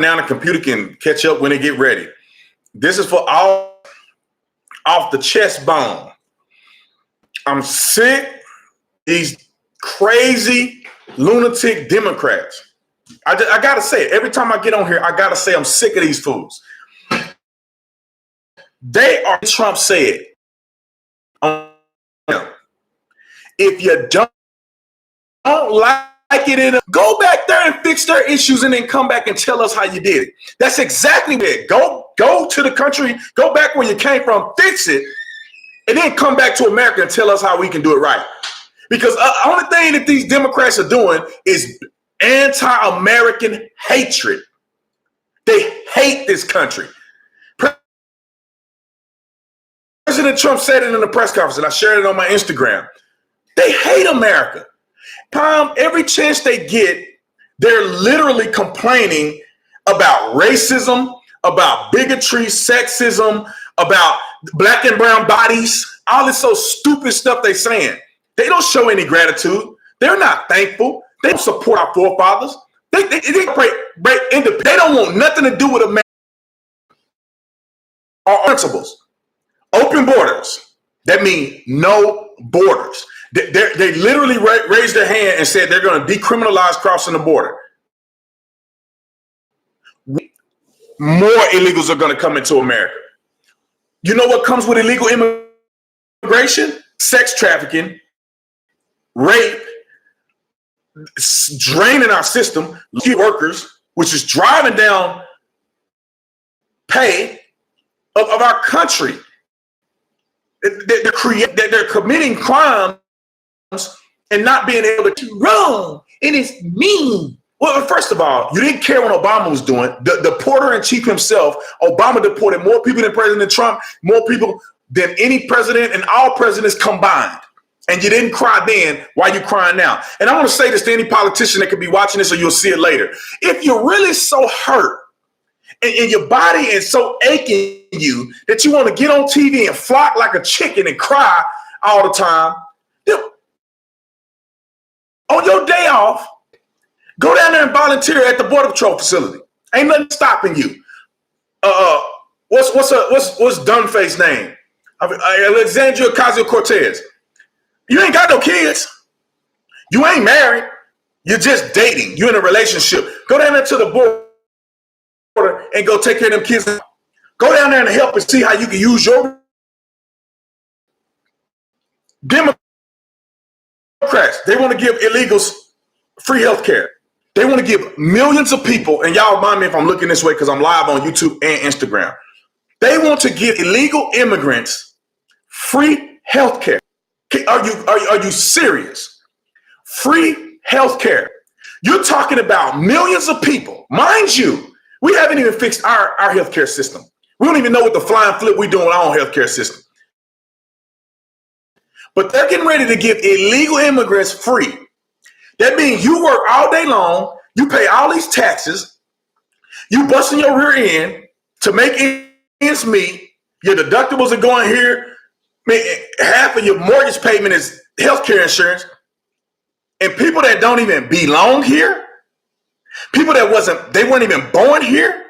now the computer can catch up when they get ready. This is for all off the chest bone. I'm sick of these crazy lunatic Democrats. I gotta say it. Every time I get on here, I gotta say I'm sick of these fools. They are, Trump said, if you don't like it, go back there and fix their issues and then come back and tell us how you did it. That's exactly it. Go to the country, go back where you came from, fix it, and then come back to America and tell us how we can do it right. Because the only thing that these Democrats are doing is anti-American hatred. They hate this country. President Trump said it in the press conference, and I shared it on my Instagram. They hate America. Every chance they get, they're literally complaining about racism, about bigotry, sexism, about black and brown bodies, all this so stupid stuff they're saying. They don't show any gratitude. They're not thankful. They don't support our forefathers. They don't want nothing to do with America. Our principles. Open borders. That means no borders. They literally raised their hand and said they're going to decriminalize crossing the border. More illegals are going to come into America. You know what comes with illegal immigration? Sex trafficking, rape, draining our system, workers, which is driving down pay of our country. They're committing crimes and not being able to do wrong. And it's mean. Well, first of all, you didn't care what Obama was doing. The deporter in chief himself, Obama deported more people than President Trump, more people than any president and all presidents combined. And you didn't cry then. Why are you crying now? And I want to say this to any politician that could be watching this, or you'll see it later. If you're really so hurt and your body is so aching you that you want to get on TV and flock like a chicken and cry all the time, on your day off, go down there and volunteer at the Border Patrol facility. Ain't nothing stopping you. What's Dumbface name? Alexandria Ocasio-Cortez. You ain't got no kids. You ain't married. You're just dating. You're in a relationship. Go down there to the border and go take care of them kids. Go down there and help and see how you can use your Democrats. They want to give illegals free health care. They want to give millions of people, and y'all mind me if I'm looking this way because I'm live on YouTube and Instagram. They want to give illegal immigrants free health care. Are you serious? Free health care. You're talking about millions of people. Mind you, we haven't even fixed our healthcare system. We don't even know what the flying flip we're doing with our own healthcare system. But they're getting ready to give illegal immigrants free. That means you work all day long, you pay all these taxes, you busting your rear end to make ends meet, your deductibles are going here, half of your mortgage payment is healthcare insurance, and people that don't even belong here, people that weren't even born here,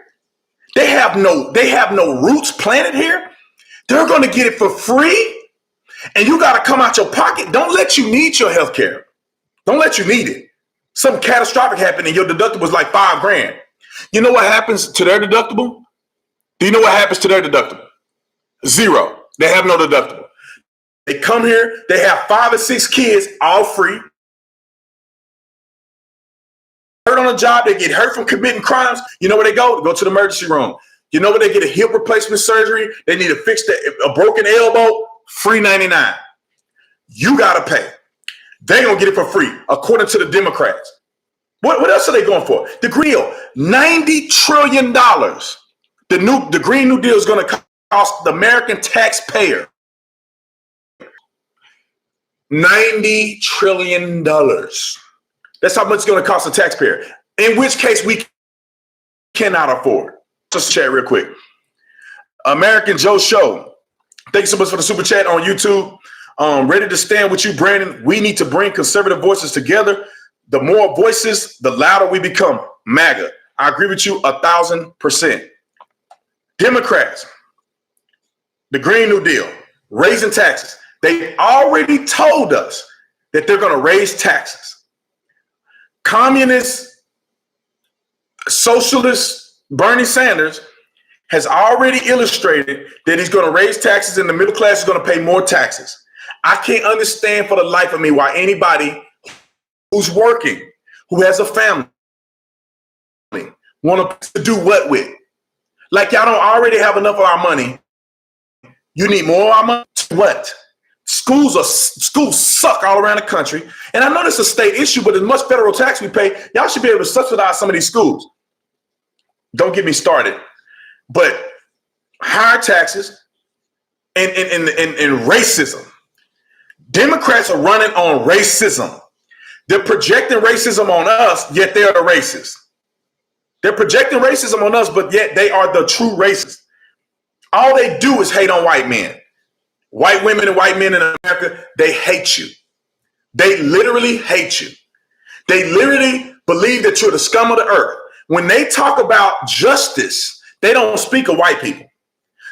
they have no roots planted here, they're going to get it for free, and you got to come out your pocket. Don't let you need your healthcare. Don't let you need it. Something catastrophic happened and your deductible was like $5,000. You know what happens to their deductible? Do you know what happens to their deductible? Zero. They have no deductible. They come here, they have 5 or 6 kids, all free. Hurt on a job, they get hurt from committing crimes. You know where they go? They go to the emergency room. You know where they get a hip replacement surgery? They need to fix a broken elbow, free 99. You got to pay. They gonna get it for free, according to the Democrats. What else are they going for? The Green Deal, $90 trillion. The Green New Deal is going to cost the American taxpayer $90 trillion. That's how much it's going to cost the taxpayer. In which case we cannot afford. Just chat real quick. American Joe Show. Thank you so much for the super chat on YouTube. Ready to stand with you, Brandon. We need to bring conservative voices together. The more voices, the louder we become. MAGA. I agree with you 1,000%. Democrats, the Green New Deal, raising taxes. They already told us that they're going to raise taxes. Communist, socialist Bernie Sanders has already illustrated that he's going to raise taxes and the middle class is going to pay more taxes. I can't understand for the life of me why anybody who's working, who has a family, want to do what with? Like y'all don't already have enough of our money. You need more of our money? What? Schools suck all around the country. And I know this is a state issue, but as much federal tax we pay, y'all should be able to subsidize some of these schools. Don't get me started. But higher taxes and racism. Democrats are running on racism. They're projecting racism on us, yet they're the racists. They're projecting racism on us, but yet they are the true racists. All they do is hate on white men. White women and white men in America, they hate you. They literally hate you. They literally believe that you're the scum of the earth. When they talk about justice, they don't speak of white people.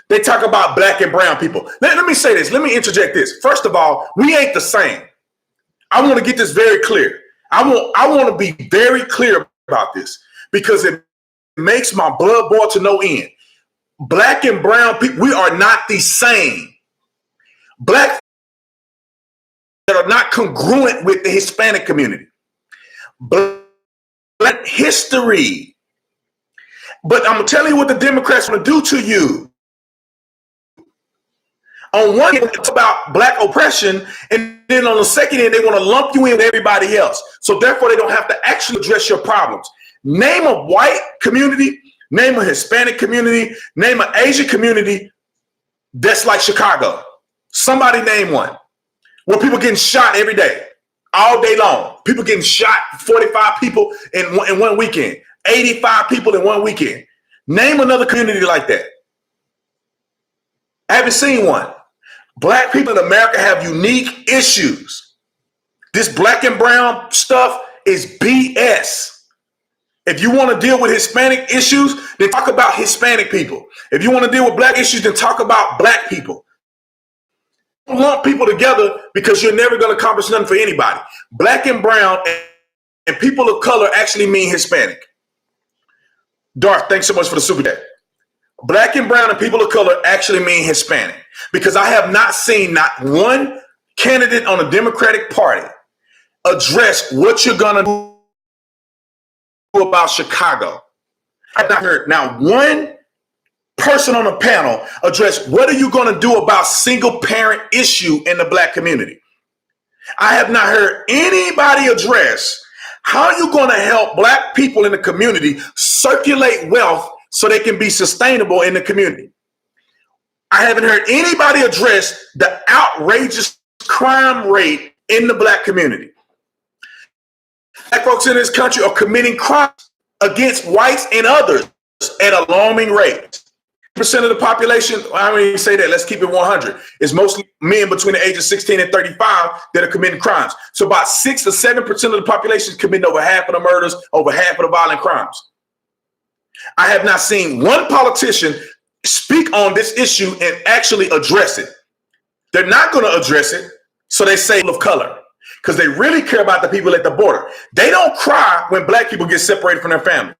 They talk about black and brown people. Let me say this. Let me interject this. First of all, we ain't the same. I want to get this very clear. I want to be very clear about this because it makes my blood boil to no end. Black and brown people, we are not the same. Black that are not congruent with the Hispanic community. Black history. But I'm telling you what the Democrats want to do to you. On one hand, it's about black oppression, and then on the second end, they want to lump you in with everybody else. So therefore, they don't have to actually address your problems. Name a white community, name a Hispanic community, name an Asian community that's like Chicago. Somebody name one. Where people getting shot every day, all day long. People getting shot, 45 people in one weekend, 85 people in one weekend. Name another community like that. I haven't seen one. Black people in America have unique issues. This black and brown stuff is BS. If you want to deal with Hispanic issues, then talk about Hispanic people. If you want to deal with black issues, then talk about black people. Don't lump people together because you're never going to accomplish nothing for anybody. Black and brown and people of color actually mean Hispanic. Darth, thanks so much for the super chat. Black and brown and people of color actually mean Hispanic because I have not seen not one candidate on the Democratic Party address what you're going to do about Chicago. I've not heard now one person on the panel address what are you going to do about single parent issue in the black community. I have not heard anybody address how you're going to help black people in the community circulate wealth so they can be sustainable in the community. I haven't heard anybody address the outrageous crime rate in the black community. Black folks in this country are committing crimes against whites and others at alarming rates. Percent of the population, I don't even say that, let's keep it 100. It's mostly men between the ages of 16 and 35 that are committing crimes. So about 6 to 7% of the population is committing over half of the murders, over half of the violent crimes. I have not seen one politician speak on this issue and actually address it. They're not going to address it, so they say of color, because they really care about the people at the border. They don't cry when black people get separated from their families.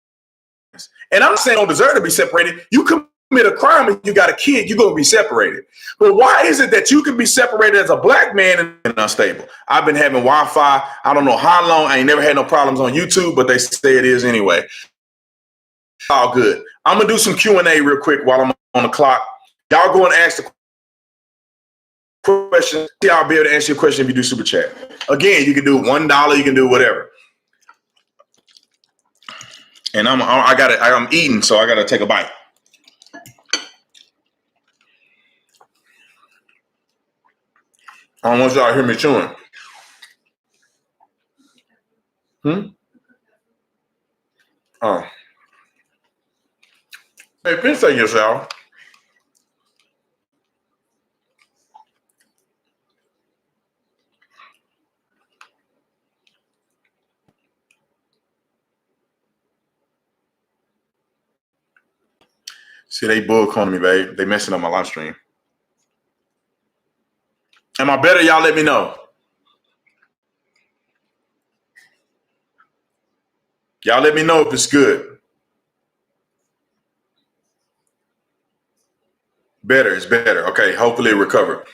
And I'm not saying don't deserve to be separated. You commit a crime and you got a kid, you're going to be separated. But why is it that you can be separated as a black man and unstable? I've been having Wi-Fi. I don't know how long. I ain't never had no problems on YouTube, but they say it is anyway. All good. I'm going to do some Q&A real quick while I'm on the clock. Y'all go and ask the question. See, I'll be able to answer your question if you do super chat. Again, you can do $1. You can do whatever. And I'm eating, so I got to take a bite. I don't want y'all to hear me chewing. Oh. Hey, finish that yourself. See, they bull calling me, babe. They messing up my live stream. Am I better? Y'all let me know. Y'all let me know if it's good. Better, it's better. Okay, hopefully it recovered.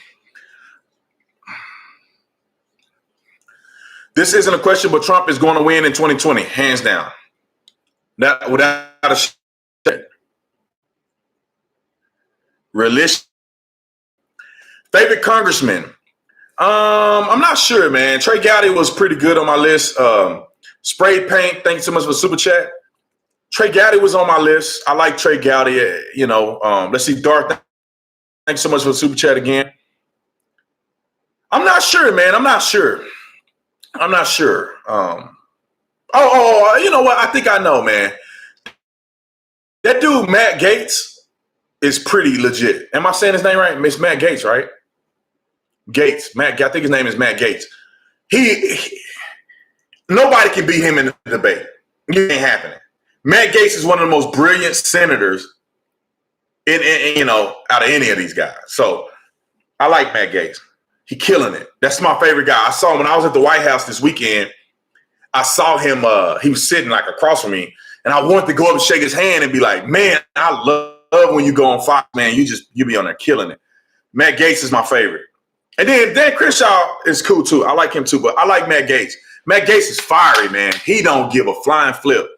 This isn't a question, but Trump is going to win in 2020, hands down. That without a shit. Realistic. Favorite congressman? I'm not sure, man. Trey Gowdy was pretty good on my list. Spray paint. Thanks so much for the super chat. Trey Gowdy was on my list. I like Trey Gowdy. Let's see, Darth. Thanks so much for the super chat again. I'm not sure, man. I'm not sure. You know what? I think I know, man. That dude, Matt Gaetz, is pretty legit. Am I saying his name right? It's Matt Gaetz, right? Gates. I think his name is Matt Gaetz. Nobody can beat him in the debate. It ain't happening. Matt Gaetz is one of the most brilliant senators out of any of these guys. So I like Matt Gaetz. He killing it. That's my favorite guy. I saw him when I was at the White House this weekend. I saw him. He was sitting like across from me, and I wanted to go up and shake his hand and be like, "Man, I love when you go on Fox, man. You be on there killing it." Matt Gaetz is my favorite. And then Dan Crenshaw is cool too. I like him too, but I like Matt Gaetz. Matt Gaetz is fiery, man. He don't give a flying flip.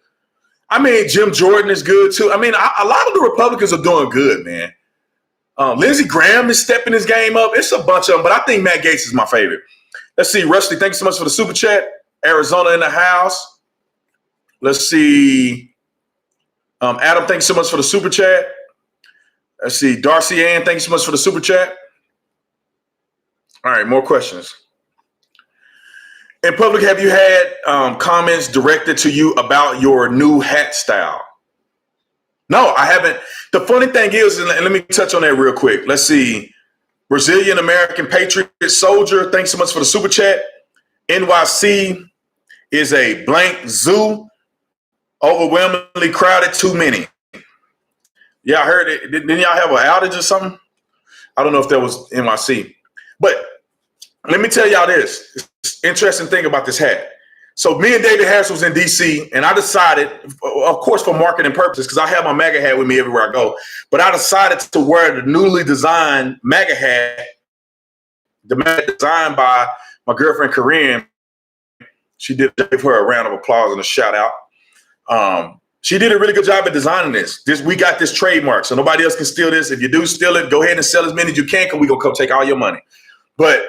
I mean, Jim Jordan is good too. I mean, a lot of the Republicans are doing good, man. Lindsey Graham is stepping his game up. It's a bunch of them, but I think Matt Gaetz is my favorite. Let's see. Rusty, thanks so much for the super chat. Arizona in the house. Let's see. Adam, thanks so much for the super chat. Let's see. Darcy Ann, thanks so much for the super chat. All right, more questions. In public, have you had comments directed to you about your new hat style? No, I haven't. The funny thing is, and let me touch on that real quick. Let's see. Brazilian American Patriot Soldier, thanks so much for the super chat. NYC is a blank zoo. Overwhelmingly crowded, too many. Yeah, I heard it. Didn't y'all have an outage or something? I don't know if that was NYC. But let me tell y'all this. It's an interesting thing about this hat. So me and David Harris was in D.C., and I decided, of course, for marketing purposes, because I have my MAGA hat with me everywhere I go, but I decided to wear the newly designed MAGA hat, designed by my girlfriend, Corinne. She did give her a round of applause and a shout out. She did a really good job at designing this. We got this trademark, so nobody else can steal this. If you do steal it, go ahead and sell as many as you can, because we're going to come take all your money. But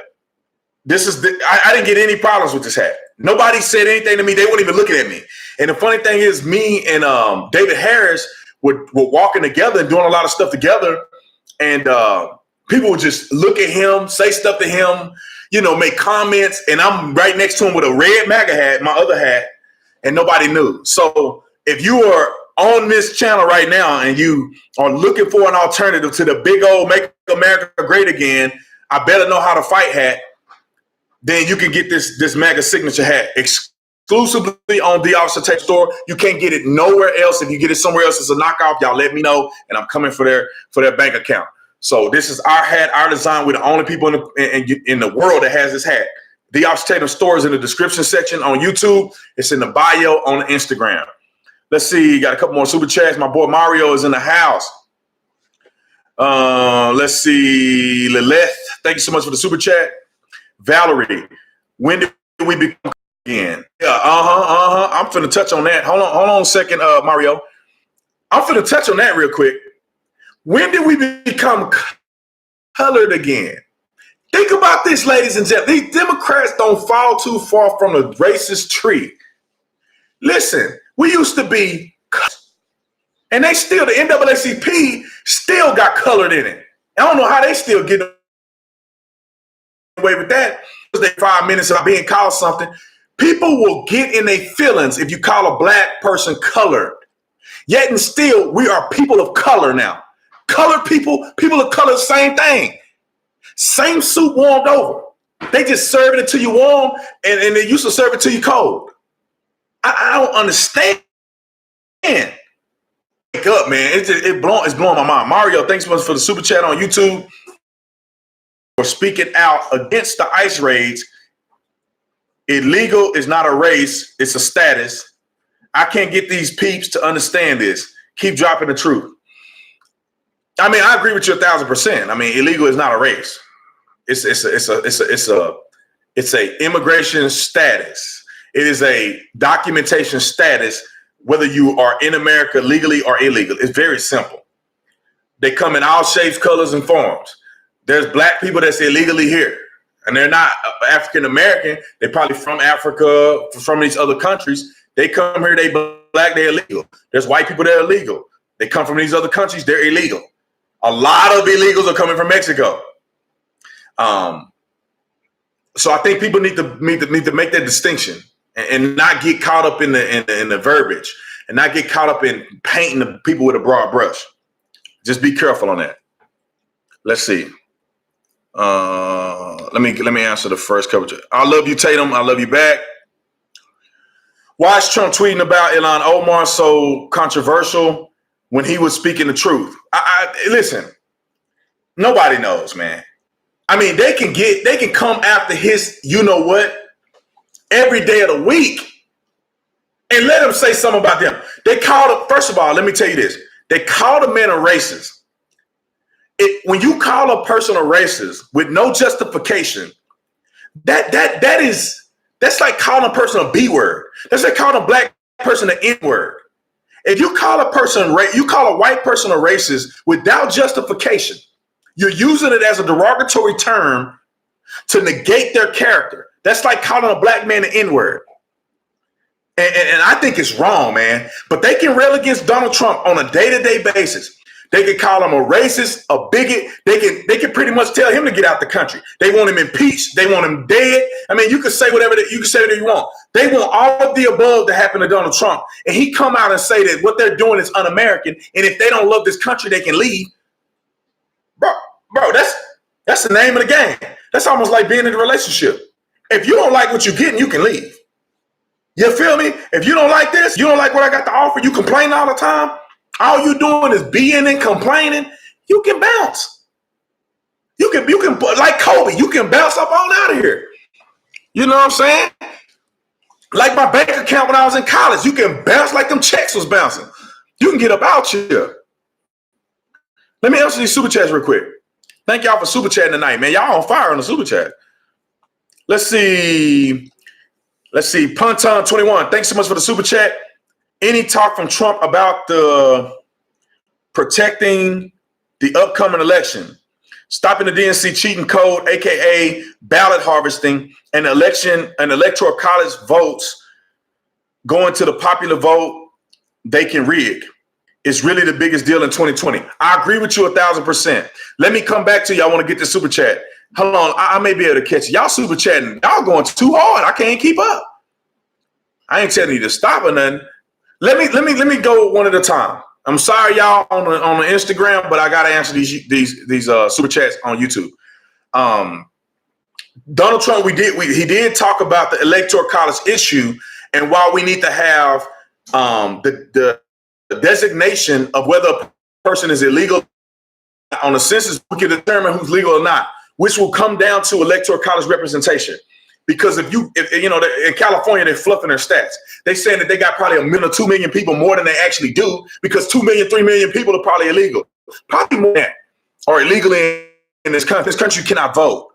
this is I didn't get any problems with this hat. Nobody said anything to me. They weren't even looking at me. And the funny thing is, me and David Harris were walking together and doing a lot of stuff together. And people would just look at him, say stuff to him, make comments. And I'm right next to him with a red MAGA hat, my other hat, and nobody knew. So if you are on this channel right now and you are looking for an alternative to the big old Make America Great Again, I better know how to fight hat, then you can get this MAGA signature hat exclusively on the Officer Tape store. You can't get it nowhere else. If you get it somewhere else, it's a knockoff. Y'all let me know, and I'm coming for their bank account. So this is our hat, our design. We're the only people in the world that has this hat. The Officer Tape store is in the description section on YouTube. It's in the bio on Instagram. Let's see. Got a couple more super chats. My boy Mario is in the house. Let's see. Lilith, thank you so much for the super chat. Valerie, when did we become again? Yeah, I'm finna touch on that. Hold on a second, Mario. I'm finna touch on that real quick. When did we become colored again? Think about this, ladies and gentlemen. These Democrats don't fall too far from the racist tree. Listen, we used to be, and the NAACP still got colored in it. I don't know how they still get away with that. They 5 minutes of being called something. People will get in their feelings if you call a black person colored. Yet and still, we are people of color now. Colored people of color, same thing. Same soup warmed over. They just serve it until you warm, and they used to serve it till you cold. I don't understand. up, man. It's blowing my mind. Mario, thanks so much for the super chat on YouTube for speaking out against the ICE raids. Illegal is not a race, it's a status. I can't get these peeps to understand this. Keep dropping the truth. I mean, I agree with you 1,000%. I mean, illegal is not a race. It's a immigration status. It is a documentation status, whether you are in America legally or illegal. It's very simple. They come in all shapes, colors, and forms. There's black people that's illegally here, and they're not African American. They're probably from Africa, from these other countries. They come here, they black, they're illegal. There's white people that are illegal. They come from these other countries, they're illegal. A lot of illegals are coming from Mexico. So I think people need to make that distinction and not get caught up in the verbiage and not get caught up in painting the people with a broad brush. Just be careful on that. Let's see. Let me answer the first couple. I love you, Tatum. I love you back. Why is Trump tweeting about Ilhan Omar so controversial when he was speaking the truth? Listen, nobody knows, man. I mean, they can come after his, you know what, every day of the week and let him say something about them. They called it, first of all, let me tell you this. They called a man a racist. When you call a person a racist with no justification, that's like calling a person a B word. That's like calling a black person an N word. If you call a person, you call a white person a racist without justification, you're using it as a derogatory term to negate their character. That's like calling a black man an N word. And I think it's wrong, man. But they can rail against Donald Trump on a day-to-day basis. They can call him a racist, a bigot. They can pretty much tell him to get out the country. They want him impeached. They want him dead. I mean, you can say whatever you want. They want all of the above to happen to Donald Trump. And he come out and say that what they're doing is un-American. And if they don't love this country, they can leave. Bro, that's the name of the game. That's almost like being in a relationship. If you don't like what you're getting, you can leave. You feel me? If you don't like this, you don't like what I got to offer, you complain all the time, all you doing is being and complaining, you can bounce. You can like Kobe, you can bounce up on out of here. You know what I'm saying? Like my bank account when I was in college, you can bounce like them checks was bouncing. You can get up out here. Let me answer these super chats real quick. Thank y'all for super chatting tonight, man. Y'all on fire on the super chat. Let's see. Punton21, thanks so much for the super chat. Any talk from Trump about the protecting the upcoming election, stopping the DNC cheating code, aka ballot harvesting, and electoral college votes going to the popular vote they can rig? It's really the biggest deal in 2020. I agree with you 1,000%. Let me come back to you. I want to get the super chat. Hold on, I may be able to catch you. Y'all super chatting. Y'all going too hard. I can't keep up. I ain't telling you to stop or nothing. Let me go one at a time. I'm sorry, y'all, on the Instagram, but I gotta answer these super chats on YouTube. Donald Trump, he did talk about the electoral college issue, and while we need to have the designation of whether a person is illegal on the census, we can determine who's legal or not, which will come down to electoral college representation. Because if you know, in California, they're fluffing their stats. They're saying that they got probably 1 million or 2 million people more than they actually do, because 2 million, 3 million people are probably illegal. Probably more than that are illegally in this country. This country cannot vote.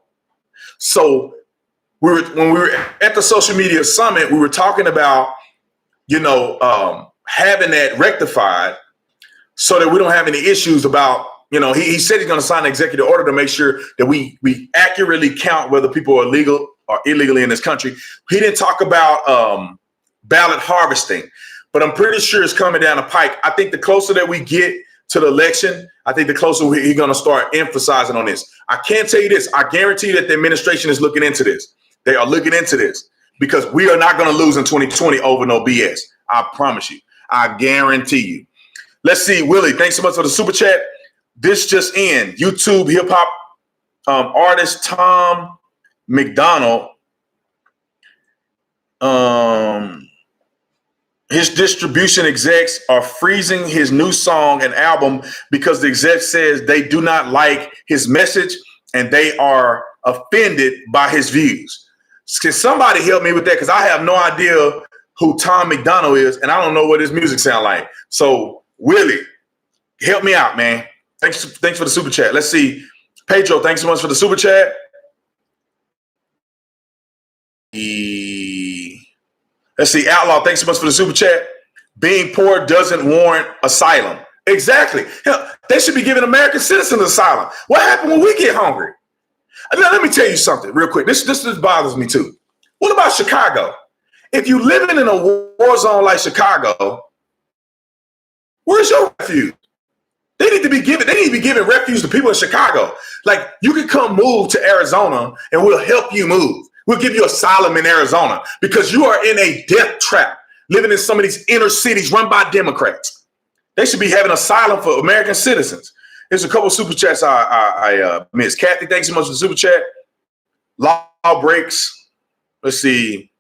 So when we were at the social media summit, we were talking about, having that rectified so that we don't have any issues about, he said he's going to sign an executive order to make sure that we accurately count whether people are legal or illegally in this country. He didn't talk about ballot harvesting, but I'm pretty sure it's coming down the pike. I think the closer that we get to the election, I think the closer he's going to start emphasizing on this. I can't tell you this. I guarantee that the administration is looking into this. They are looking into this because we are not going to lose in 2020 over no BS. I promise you. I guarantee you. Let's see. Willie, thanks so much for the super chat. This just in. YouTube hip hop artist Tom McDonald His distribution execs are freezing his new song and album because the exec says they do not like his message and they are offended by his views. Can somebody help me with that? Because I have no idea who Tom McDonald is, and I don't know what his music sound like. So, Willie, help me out, man. Thanks for the super chat. Let's see. Pedro, thanks so much for the super chat. Let's see. Outlaw, thanks so much for the super chat. Being poor doesn't warrant asylum. Exactly. Hell, they should be giving American citizens asylum. What happened when we get hungry? Now, let me tell you something real quick. This bothers me too. What about Chicago? If you living in a war zone like Chicago, where's your refuge? They need to be giving refuge to people in Chicago. Like, you can come move to Arizona and we'll help you move. We'll give you asylum in Arizona because you are in a death trap living in some of these inner cities run by Democrats. They should be having asylum for American citizens. There's a couple of super chats I missed. Kathy, thanks so much for the super chat. Law breaks. Let's see.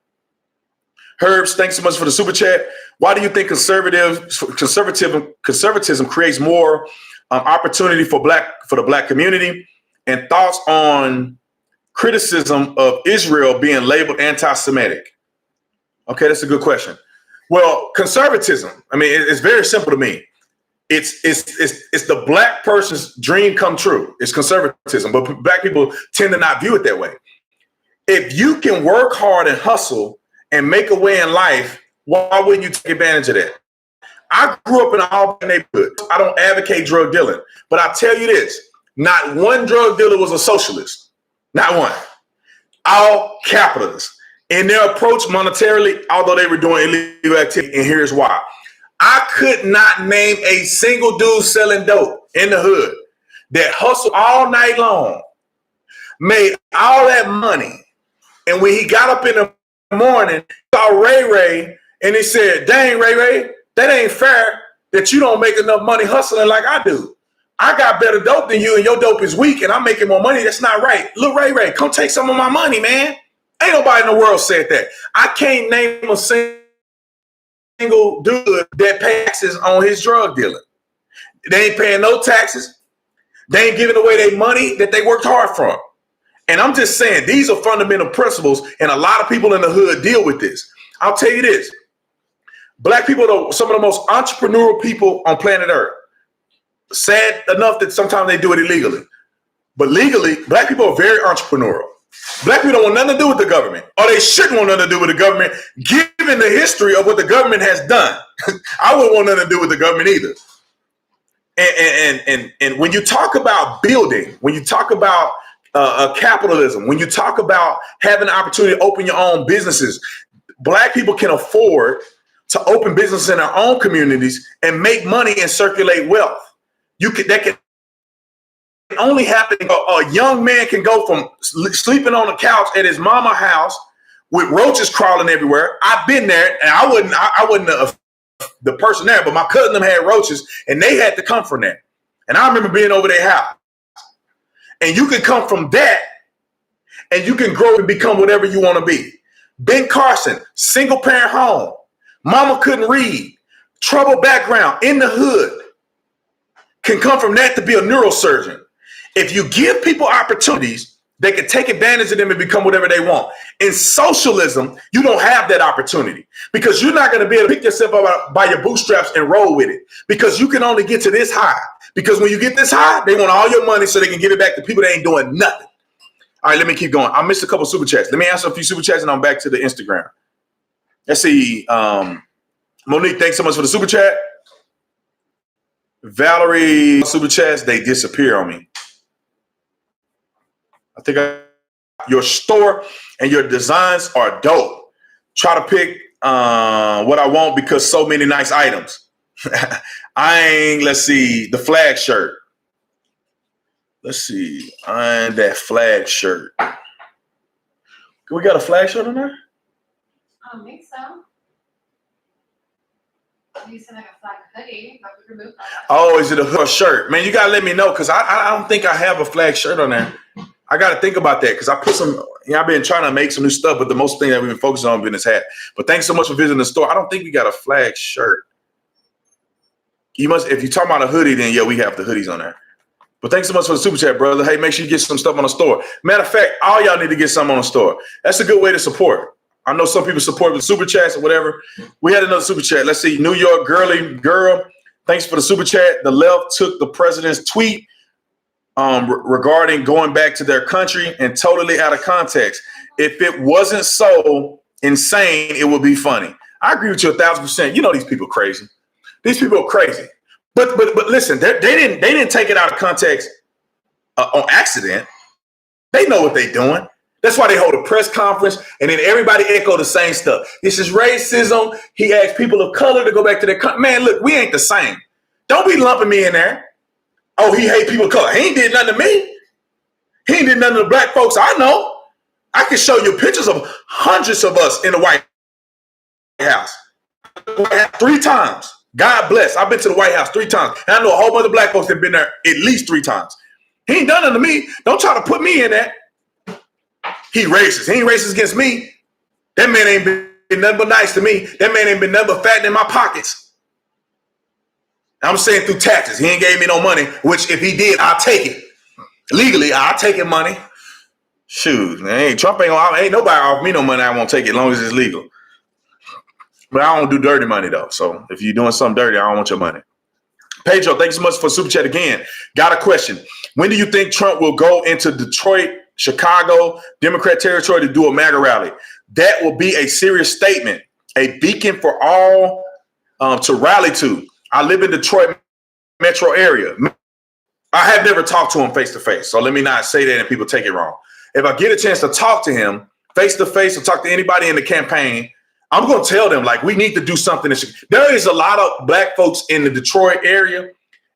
Herbs, thanks so much for the super chat. Why do you think conservatism creates more opportunity for the black community? And thoughts on criticism of Israel being labeled anti-Semitic? Okay, that's a good question. Well, conservatism, I mean, it's very simple to me. It's the black person's dream come true. It's conservatism, but black people tend to not view it that way. If you can work hard and hustle and make a way in life, why wouldn't you take advantage of that? I grew up in an all-black neighborhood. I don't advocate drug dealing, but I tell you this, not one drug dealer was a socialist. Not one. All capitalists in their approach monetarily, although they were doing illegal activity, and here's why. I could not name a single dude selling dope in the hood that hustled all night long, made all that money, and when he got up in the morning, saw Ray Ray, and he said, dang, Ray Ray, that ain't fair that you don't make enough money hustling like I do. I got better dope than you, and your dope is weak, and I'm making more money. That's not right. Look, Ray Ray, come take some of my money, man. Ain't nobody in the world said that. I can't name a single dude that pays taxes on his drug dealing. They ain't paying no taxes. They ain't giving away their money that they worked hard for. And I'm just saying, these are fundamental principles, and a lot of people in the hood deal with this. I'll tell you this. Black people are some of the most entrepreneurial people on planet Earth. Sad enough that sometimes they do it illegally. But legally, black people are very entrepreneurial. Black people don't want nothing to do with the government, or they shouldn't want nothing to do with the government, given the history of what the government has done. I wouldn't want nothing to do with the government either. And when you talk about building, when you talk about capitalism, when you talk about having the opportunity to open your own businesses, black people can afford to open businesses in their own communities and make money and circulate wealth. That can only happen. A young man can go from sleeping on the couch at his mama's house with roaches crawling everywhere. I've been there, and I wasn't the person there, but my cousin them had roaches, and they had to come from that. And I remember being over their house. And you can come from that, and you can grow and become whatever you want to be. Ben Carson, single parent home. Mama couldn't read. Troubled background in the hood. Can come from that to be a neurosurgeon. If you give people opportunities, they can take advantage of them and become whatever they want. In socialism, you don't have that opportunity because you're not going to be able to pick yourself up by your bootstraps and roll with it because you can only get to this high. Because when you get this high, they want all your money so they can give it back to people that ain't doing nothing. All right, let me keep going. I missed a couple super chats. Let me answer a few super chats and I'm back to the Instagram. Let's see. Monique, thanks so much for the super chat. Valerie, super chats, they disappear on me. I think your store and your designs are dope. Try to pick what I want because so many nice items. Let's see, the flag shirt. Let's see, that flag shirt. We got a flag shirt on there? I don't think so. You said like a flag hoodie, but we removed that. Oh, is it a hood shirt? Man, you gotta let me know because I don't think I have a flag shirt on there. I gotta think about that because I put some I've been trying to make some new stuff, but the most thing that we've been focusing on has been this hat. But thanks so much for visiting the store. I don't think we got a flag shirt. You must, if you're talking about a hoodie, then yeah, we have the hoodies on there. But thanks so much for the super chat, brother. Hey, make sure you get some stuff on the store. Matter of fact, all y'all need to get something on the store. That's a good way to support. I know some people support with super chats or whatever. We had another super chat. Let's see. New York girly girl. Thanks for the super chat. The left took the president's tweet regarding going back to their country and totally out of context. If it wasn't so insane, it would be funny. I agree with you 1,000%. You know these people crazy. These people are crazy. But listen, they didn't take it out of context on accident. They know what they're doing. That's why they hold a press conference and then everybody echo the same stuff. This is racism. He asked people of color to go back to their country. Man, look, we ain't the same. Don't be lumping me in there. Oh, he hate people of color. He ain't did nothing to me. He ain't did nothing to black folks I know. I can show you pictures of hundreds of us in the White House. 3 times. God bless. I've been to the White House 3 times. And I know a whole bunch of black folks that have been there at least 3 times. He ain't done nothing to me. Don't try to put me in that. He racist. He ain't racist against me. That man ain't been nothing but nice to me. That man ain't been nothing but fattening my pockets. I'm saying through taxes. He ain't gave me no money, which if he did, I'll take it. Legally, I'll take it money. Shoot, man. Trump ain't nobody off me no money. I won't take it as long as it's legal. But I don't do dirty money, though. So if you're doing something dirty, I don't want your money. Pedro, thanks so much for super chat again. Got a question. When do you think Trump will go into Detroit, Chicago, Democrat territory to do a MAGA rally? That will be a serious statement, a beacon for all to rally to. I live in Detroit metro area. I have never talked to him face to face, so let me not say that and people take it wrong. If I get a chance to talk to him face to face or talk to anybody in the campaign, I'm going to tell them, like, we need to do something. There is a lot of black folks in the Detroit area,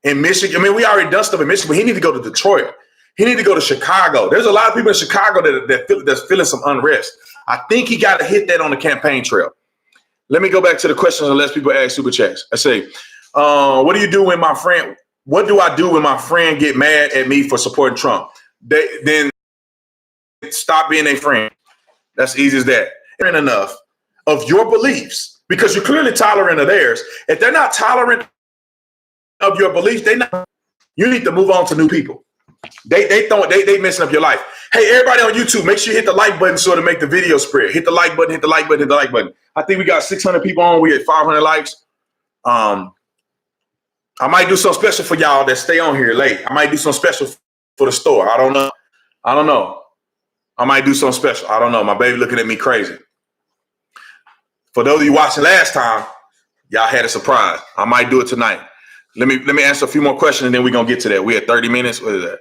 in Michigan. I mean, we already done stuff in Michigan, but he need to go to Detroit. He need to go to Chicago. There's a lot of people in Chicago that's feeling some unrest. I think he got to hit that on the campaign trail. Let me go back to the questions unless people ask super chats. I say, what do you do when my friend? What do I do when my friend get mad at me for supporting Trump? Then stop being a friend. That's easy as that. Enough of your beliefs, because you're clearly tolerant of theirs. If they're not tolerant of your beliefs, you need to move on to new people. They messing up your life. Hey, everybody on YouTube, make sure you hit the like button so to make the video spread. Hit the like button, hit the like button, hit the like button. I think we got 600 people on. We at 500 likes. I might do something special for y'all that stay on here late. I might do something special for the store. I don't know. I might do something special. I don't know. My baby looking at me crazy. For those of you watching last time, y'all had a surprise. I might do it tonight. Let me answer a few more questions and then we're gonna get to that. We had 30 minutes. What is that?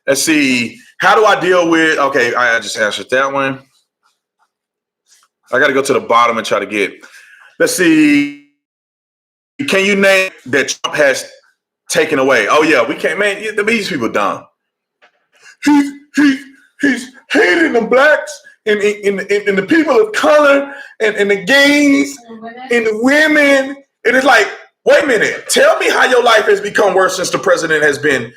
Let's see. How do I deal with? Okay, I just answered that one. I got to go to the bottom and try to get. Let's see. Can you name that Trump has taken away? Oh yeah, we can't. Man, these people dumb. He's hating the blacks and the people of color and the gays and the women. And it's like, wait a minute. Tell me how your life has become worse since the president has been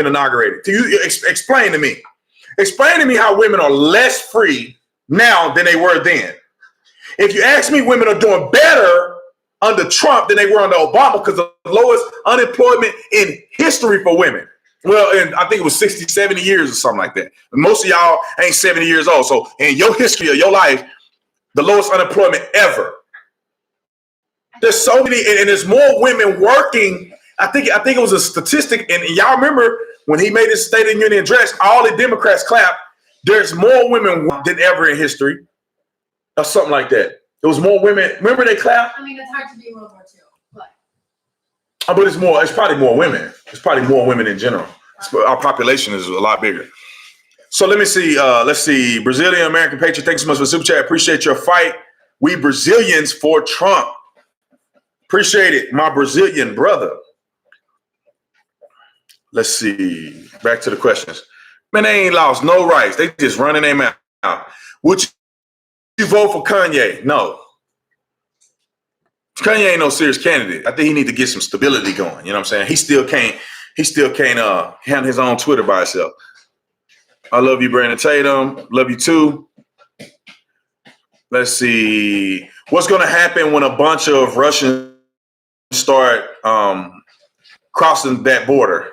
inaugurated. Do you explain to me? Explain to me how women are less free now than they were then. If you ask me, women are doing better under Trump than they were under Obama because of the lowest unemployment in history for women. Well, and I think it was 60, 70 years or something like that. Most of y'all ain't 70 years old. So in your history of your life, the lowest unemployment ever. There's so many, and there's more women working. I think it was a statistic, and y'all remember when he made his State of the Union address, all the Democrats clapped. There's more women than ever in history, or something like that. There was more women. Remember they clapped? I mean, it's hard to be World War II, but. But it's more. It's probably more women. It's probably more women in general. Our population is a lot bigger. So let me see. Let's see. Brazilian American Patriot, thanks so much for the super chat. Appreciate your fight. We Brazilians for Trump. Appreciate it, my Brazilian brother. Let's see. Back to the questions. Man, they ain't lost no rights. They just running their mouth. Would you vote for Kanye? No. Kanye ain't no serious candidate. I think he need to get some stability going. You know what I'm saying? He still can't handle his own Twitter by himself. I love you, Brandon Tatum. Love you too. Let's see. What's going to happen when a bunch of Russians start crossing that border?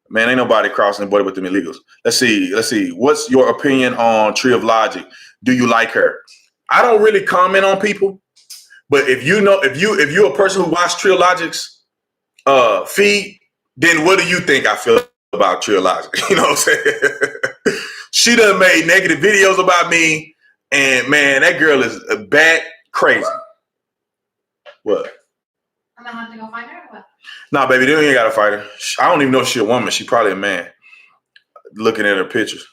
Man, ain't nobody crossing the border with them illegals. Let's see. What's your opinion on Tree of Logic? Do you like her? I don't really comment on people, but if you're a person who watched Tree of Logic's feed, then what do you think I feel about Tree of Logic? You know what I'm saying? She done made negative videos about me, and man, that girl is bad crazy. What? I'm gonna have to go find her or what? Nah, baby, you ain't gotta fight her. I don't even know if she's a woman. She probably a man. Looking at her pictures.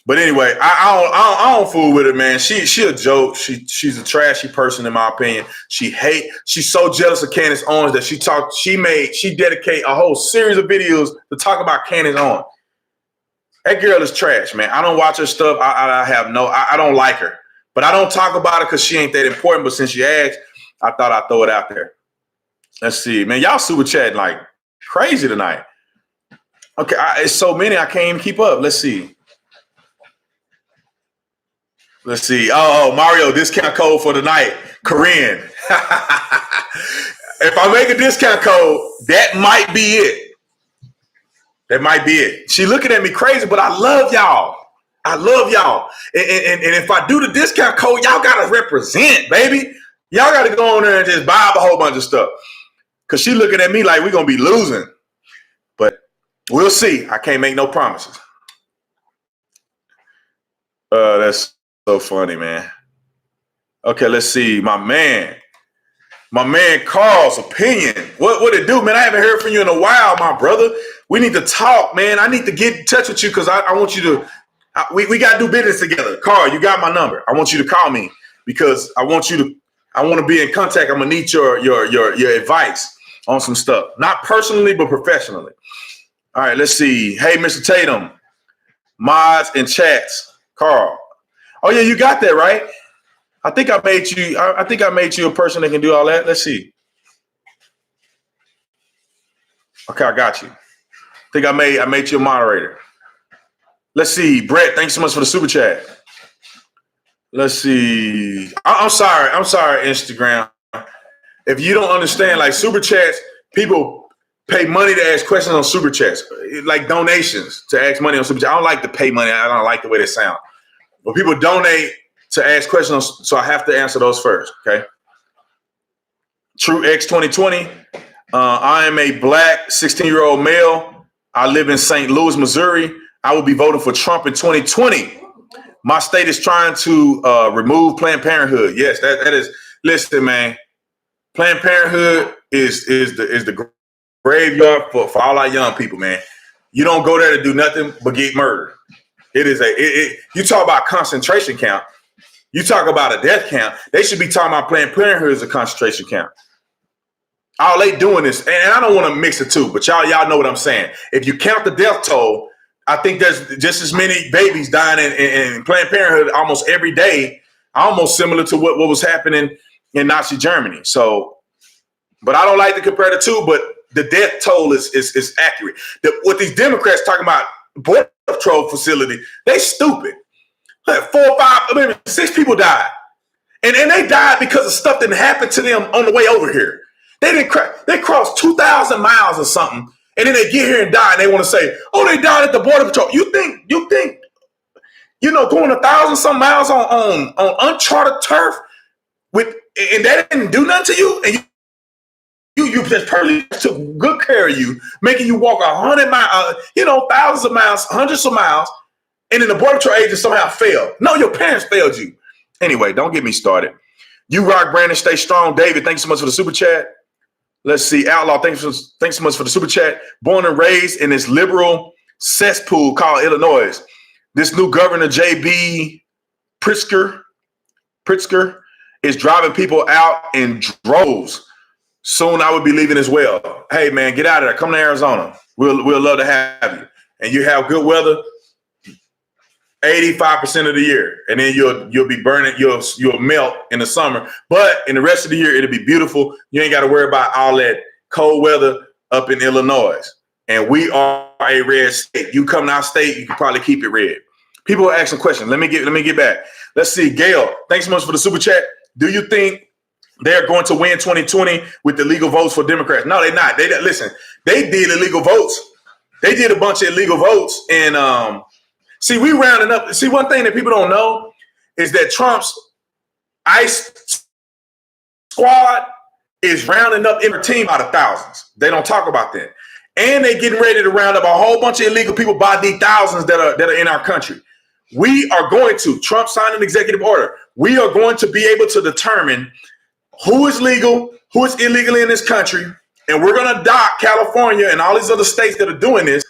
But anyway, I don't fool with her, man. She a joke. She's a trashy person in my opinion. She's so jealous of Candace Owens that she dedicate a whole series of videos to talk about Candace Owens. That girl is trash, man. I don't watch her stuff. I don't like her. But I don't talk about her because she ain't that important. But since you asked, I thought I'd throw it out there. Let's see, man. Y'all super chatting like crazy tonight. Okay, it's so many I can't even keep up. Let's see. Oh, Mario, discount code for tonight. Korean. If I make a discount code, that might be it. That might be it. She looking at me crazy, but I love y'all. And if I do the discount code, y'all got to represent, baby. Y'all got to go on there and just buy up a whole bunch of stuff. Because she looking at me like we're going to be losing. But we'll see. I can't make no promises. That's so funny, man. Okay, let's see. My man Carl's opinion. What it do, man? I haven't heard from you in a while, my brother. We need to talk, man. I need to get in touch with you because I want you to. We got to do business together. Carl, you got my number. I want you to call me because I want to be in contact. I'm gonna need your advice on some stuff, not personally but professionally. All right, let's see. Hey, Mr. Tatum, mods and chats. Carl. Oh yeah, you got that right. I think I made you a person that can do all that. Let's see. Okay, I got you. I think I made you a moderator. Let's see. Brett, thanks so much for the super chat. Let's see. I'm sorry, Instagram. If you don't understand, like super chats, people pay money to ask questions on super chats, like donations to ask money on super chats. I don't like to pay money. I don't like the way they sound. But people donate to ask questions, so I have to answer those first, okay? True X 2020. I am a black 16-year-old male. I live in St. Louis, Missouri. I will be voting for Trump in 2020. My state is trying to remove Planned Parenthood. Yes, that is. Listen, man. Planned Parenthood is the graveyard for all our young people, man. You don't go there to do nothing but get murdered. It is you talk about concentration camp. You talk about a death camp. They should be talking about Planned Parenthood as a concentration camp. All they doing is, and I don't want to mix the two, but y'all know what I'm saying. If you count the death toll, I think there's just as many babies dying in Planned Parenthood almost every day, almost similar to what was happening in Nazi Germany. So, but I don't like to compare the two, but the death toll is accurate. What these Democrats talking about, border patrol facility, they stupid. 6 people died. And they died because of stuff that happened to them on the way over here. They crossed 2,000 miles or something, and then they get here and die, and they want to say, oh, they died at the border patrol. You think, going 1,000 some miles on uncharted turf and that didn't do nothing to you, and you just personally took good care of you, making you walk 100 miles, thousands of miles, hundreds of miles, and then the border patrol agent somehow failed. No, your parents failed you. Anyway, don't get me started. You rock, Brandon. Stay strong. David, thanks so much for the super chat. Let's see. Outlaw, thanks so much for the super chat. Born and raised in this liberal cesspool called Illinois. This new governor, J.B. Pritzker, is driving people out in droves. Soon I will be leaving as well. Hey, man, get out of there. Come to Arizona. We'll love to have you. And you have good weather 85% of the year. And then you'll be burning, you'll melt in the summer. But in the rest of the year, it'll be beautiful. You ain't got to worry about all that cold weather up in Illinois. and we are a red state. You come to our state, you can probably keep it red. People are asking questions. Let me get back. Let's see. Gail, thanks so much for the super chat. Do you think they're going to win 2020 with the illegal votes for Democrats? No, they're not. Listen, they did illegal votes. They did a bunch of illegal votes. And see, we rounding up. See, one thing that people don't know is that Trump's ICE squad is rounding up in their team out of thousands. They don't talk about that. And they getting ready to round up a whole bunch of illegal people by the thousands that are in our country. We are going to, Trump signed an executive order. We are going to be able to determine who is legal, who is illegally in this country. And we're going to adopt California and all these other states that are doing this,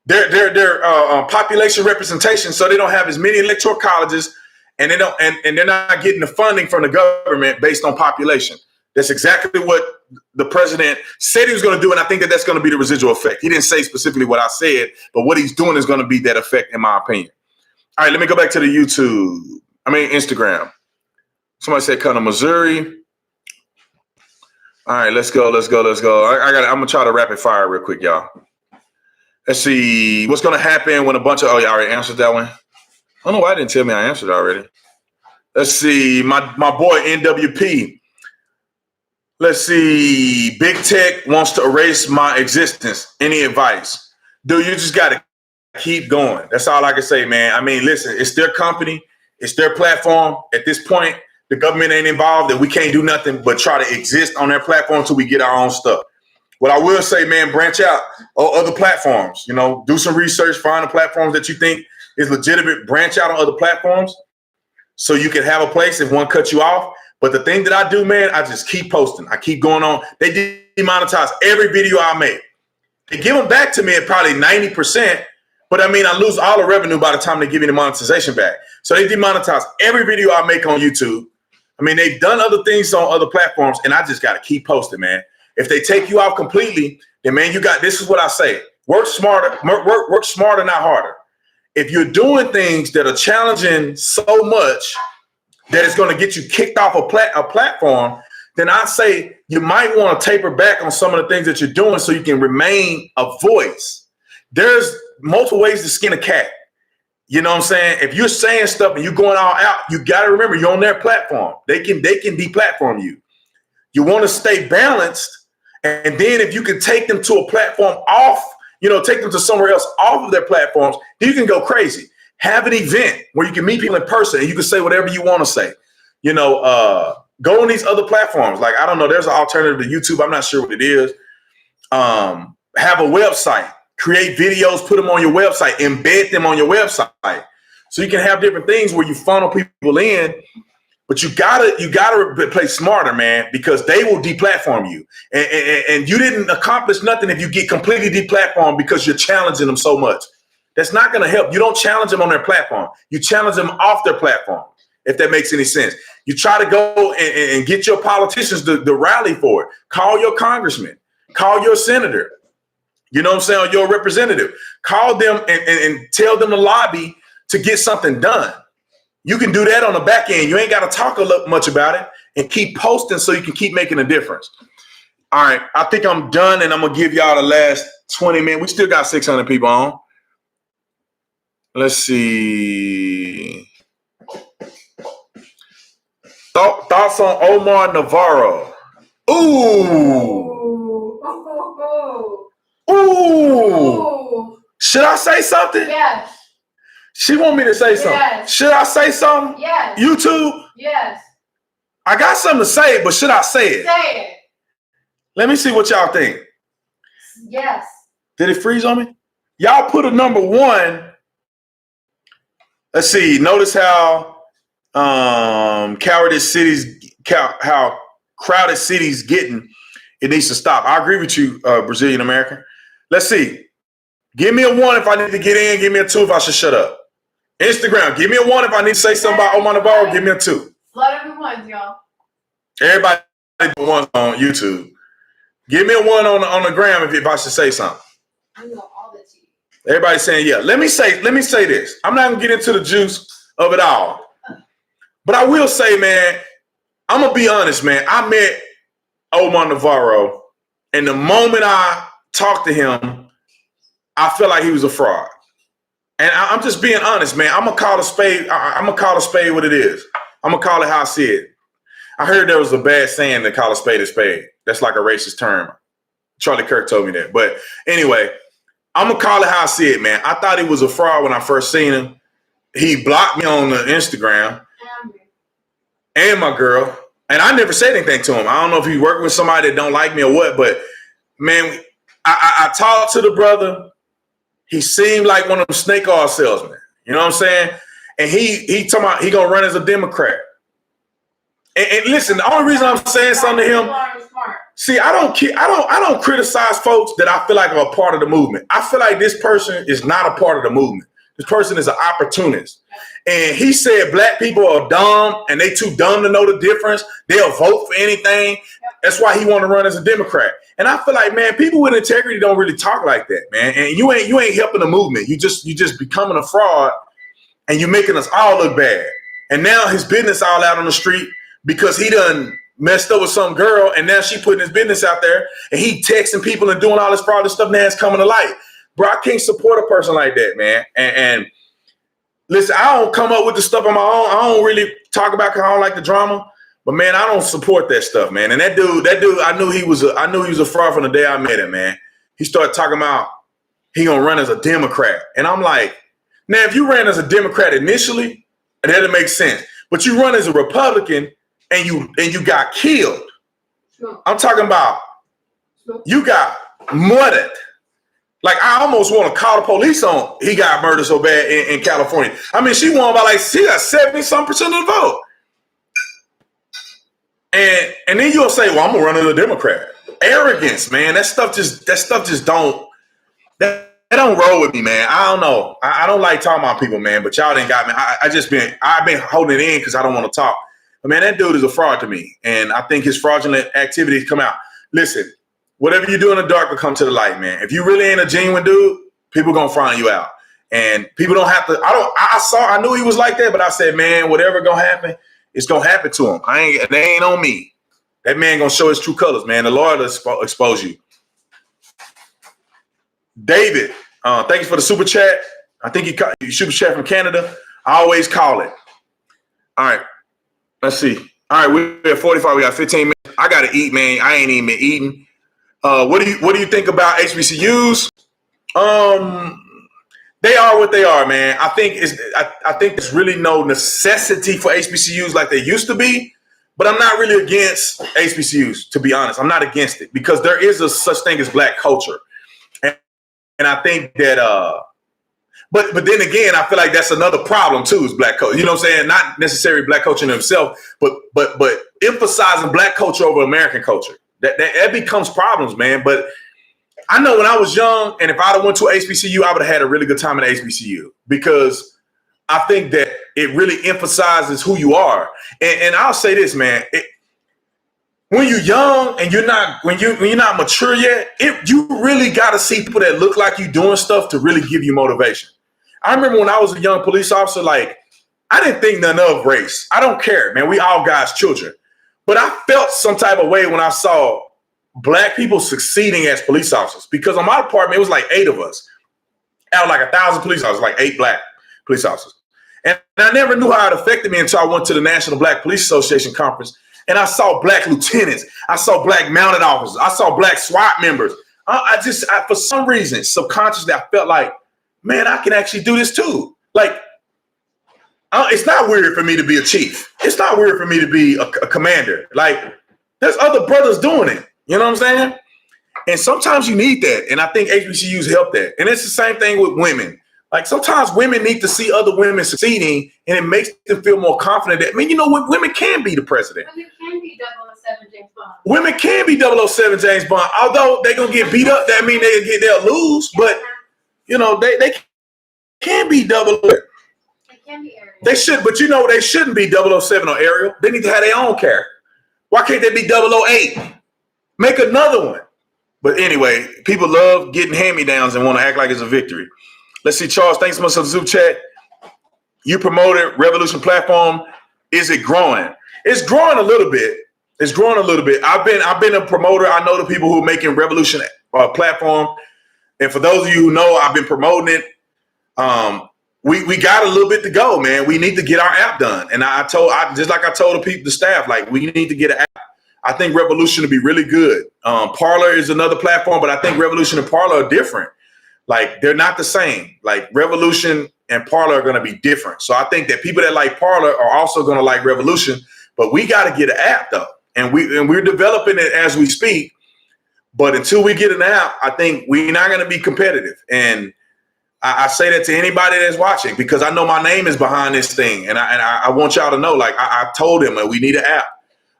their population representation, so they don't have as many electoral colleges, and they don't, and they're not getting the funding from the government based on population. That's exactly what the president said he was going to do, and I think that that's going to be the residual effect. He didn't say specifically what I said, but what he's doing is going to be that effect, in my opinion. All right, let me go back to the Instagram. Somebody said come to Missouri. All right, let's go. I'm gonna try to rapid fire real quick, y'all. Let's see what's gonna happen when a bunch of y'all already answered that one. I don't know why I didn't tell me I answered already. Let's see, my boy NWP. Let's see, Big Tech wants to erase my existence. Any advice? Dude, you just gotta keep going. That's all I can say, man. I mean, listen, it's their company, it's their platform. At this point, the government ain't involved, and we can't do nothing but try to exist on their platform until we get our own stuff. What I will say, man, branch out on other platforms. You know, do some research, find the platforms that you think is legitimate, branch out on other platforms so you can have a place if one cuts you off. But the thing that I do, man, I just keep posting. I keep going on. They demonetize every video I make. They give them back to me at probably 90%, but I mean, I lose all the revenue by the time they give me the monetization back. So they demonetize every video I make on YouTube. I mean, they've done other things on other platforms, and I just got to keep posting, man. If they take you out completely, then, man, this is what I say. Work smarter, work smarter, not harder. If you're doing things that are challenging so much that it's going to get you kicked off a platform, then I say you might want to taper back on some of the things that you're doing so you can remain a voice. There's multiple ways to skin a cat. You know what I'm saying? If you're saying stuff and you're going all out, you got to remember you're on their platform. They can deplatform you. You want to stay balanced. And then if you can take them to a platform off, take them to somewhere else off of their platforms, then you can go crazy. Have an event where you can meet people in person and you can say whatever you want to say. Go on these other platforms. Like, I don't know, there's an alternative to YouTube. I'm not sure what it is. Have a website. Create videos, put them on your website, embed them on your website. So you can have different things where you funnel people in, but you gotta play smarter, man, because they will deplatform you. And you didn't accomplish nothing if you get completely deplatformed because you're challenging them so much. That's not gonna help. You don't challenge them on their platform. You challenge them off their platform, if that makes any sense. You try to go and get your politicians to rally for it. Call your congressman, call your senator. You know what I'm saying? Or your representative. Call them and tell them to lobby to get something done. You can do that on the back end. You ain't got to talk much about it and keep posting so you can keep making a difference. All right. I think I'm done, and I'm going to give y'all the last 20 minutes. We still got 600 people on. Let's see. Thoughts on Omar Navarro? Ooh. Ooh. Should I say something? Yes. She want me to say something. Yes. Should I say something? Yes. YouTube? Yes. I got something to say, but should I say it? Say it. Let me see what y'all think. Yes. Did it freeze on me? Y'all put a number 1. Let's see. Notice how how crowded cities getting. It needs to stop. I agree with you, Brazilian American. Let's see. Give me a 1 if I need to get in. Give me a 2 if I should shut up. Instagram, give me a 1 if I need to say something about Omar Navarro. Give me a 2. Flood every ones, y'all. Everybody do 1 on YouTube. Give me a 1 on the gram if I should say something. I know all the tea. Everybody's saying yeah. Let me say this. I'm not gonna get into the juice of it all, but I will say, man, I'm gonna be honest, man. I met Omar Navarro, and the moment I talked to him, I feel like he was a fraud. And I'm just being honest, man. I'm gonna call a spade. I'm gonna call a spade what it is. I'm gonna call it how I see it. I heard there was a bad saying to call a spade a spade. That's like a racist term. Charlie Kirk told me that. But anyway, I'm gonna call it how I see it, man. I thought he was a fraud when I first seen him. He blocked me on the Instagram and my girl, and I never said anything to him. I don't know if he working with somebody that don't like me or what, but man, I talked to the brother. He seemed like one of them snake oil salesmen. You know what I'm saying? And he talking about he gonna run as a Democrat. And listen, the only reason I'm saying something to him, see, I don't criticize folks that I feel like are a part of the movement. I feel like this person is not a part of the movement. This person is an opportunist. And he said black people are dumb and they too dumb to know the difference. They'll vote for anything. That's why he want to run as a Democrat. And I feel like, man, people with integrity don't really talk like that, man. And you ain't helping the movement. You just becoming a fraud and you making us all look bad. And now his business all out on the street because he done messed up with some girl and now she putting his business out there and he texting people and doing all this fraud and stuff. Now it's coming to light. Bro, I can't support a person like that, man. And listen, I don't come up with the stuff on my own. I don't really talk about because I don't like the drama. But man, I don't support that stuff, man. And that dude, I knew he was a fraud from the day I met him, man. He started talking about he gonna run as a Democrat. And I'm like, now if you ran as a Democrat initially, that'll make sense. But you run as a Republican and you got killed. Sure. I'm talking about you got murdered. Like, I almost want to call the police on he got murdered so bad in California. I mean, she won by she got 70-some% of the vote. And then you'll say, well, I'm gonna run as a Democrat. Arrogance, man. That stuff just don't roll with me, man. I don't know. I don't like talking about people, man, but y'all didn't got me. I've been holding it in because I don't want to talk. But man, that dude is a fraud to me. And I think his fraudulent activities come out. Listen, whatever you do in the dark will come to the light, man. If you really ain't a genuine dude, people gonna find you out. And people don't have to, I knew he was like that, but I said, man, whatever gonna happen, it's gonna happen to him. They ain't on me. That man gonna show his true colors, man. The Lord will expose you. David, thank you for the super chat. I think you super chat from Canada. I always call it. All right, let's see. All right, we're at 45. We got 15 minutes. I gotta eat, man. I ain't even been eating. What do you think about HBCUs? They are what they are, man. I think there's really no necessity for HBCUs like they used to be, but I'm not really against HBCUs, to be honest. I'm not against it because there is a such thing as black culture. And I think that but then again, I feel like that's another problem too, is black culture. You know what I'm saying? Not necessarily black culture in itself, but emphasizing black culture over American culture. That becomes problems, man. But I know when I was young, and if I'd have went to HBCU, I would have had a really good time at HBCU because I think that it really emphasizes who you are. And I'll say this, man. When you're young and when you're not mature yet, you really got to see people that look like you doing stuff to really give you motivation. I remember when I was a young police officer, like I didn't think none of race. I don't care, man. We all God's children. But I felt some type of way when I saw black people succeeding as police officers because on my department, it was like 8 of us. Out of like 1,000 police officers, like 8 black police officers. And I never knew how it affected me until I went to the National Black Police Association conference and I saw black lieutenants. I saw black mounted officers. I saw black SWAT members. I for some reason, subconsciously, I felt like, man, I can actually do this too. Like, it's not weird for me to be a chief. It's not weird for me to be a commander. Like, there's other brothers doing it. You know what I'm saying? And sometimes you need that. And I think HBCUs help that. And it's the same thing with women. Like, sometimes women need to see other women succeeding, and it makes them feel more confident that, man, you know what? Women can be the president. Women can be 007 James Bond. Women can be 007 James Bond. Although they're going to get beat up, that means they'll lose. But, you know, they can be 007. They can be Ariel. They should, but you know, they shouldn't be 007 or Ariel. They need to have their own character. Why can't they be 008? Make another one. But anyway, people love getting hand-me-downs and want to act like it's a victory. Let's see, Charles, thanks so much for the Zoom chat. You promoted Revolution Platform. Is it growing? It's growing a little bit. It's growing a little bit. I've been a promoter. I know the people who are making Revolution Platform. And for those of you who know, I've been promoting it. We got a little bit to go, man. We need to get our app done. And I just like I told the staff, like we need to get an app. I think Revolution will be really good. Parler is another platform, but I think Revolution and Parler are different. Like they're not the same. Like Revolution and Parler are going to be different. So I think that people that like Parler are also going to like Revolution, but we got to get an app though. And we're developing it as we speak. But until we get an app, I think we're not going to be competitive. And I say that to anybody that's watching because I know my name is behind this thing. And I want y'all to know, like I told him that we need an app.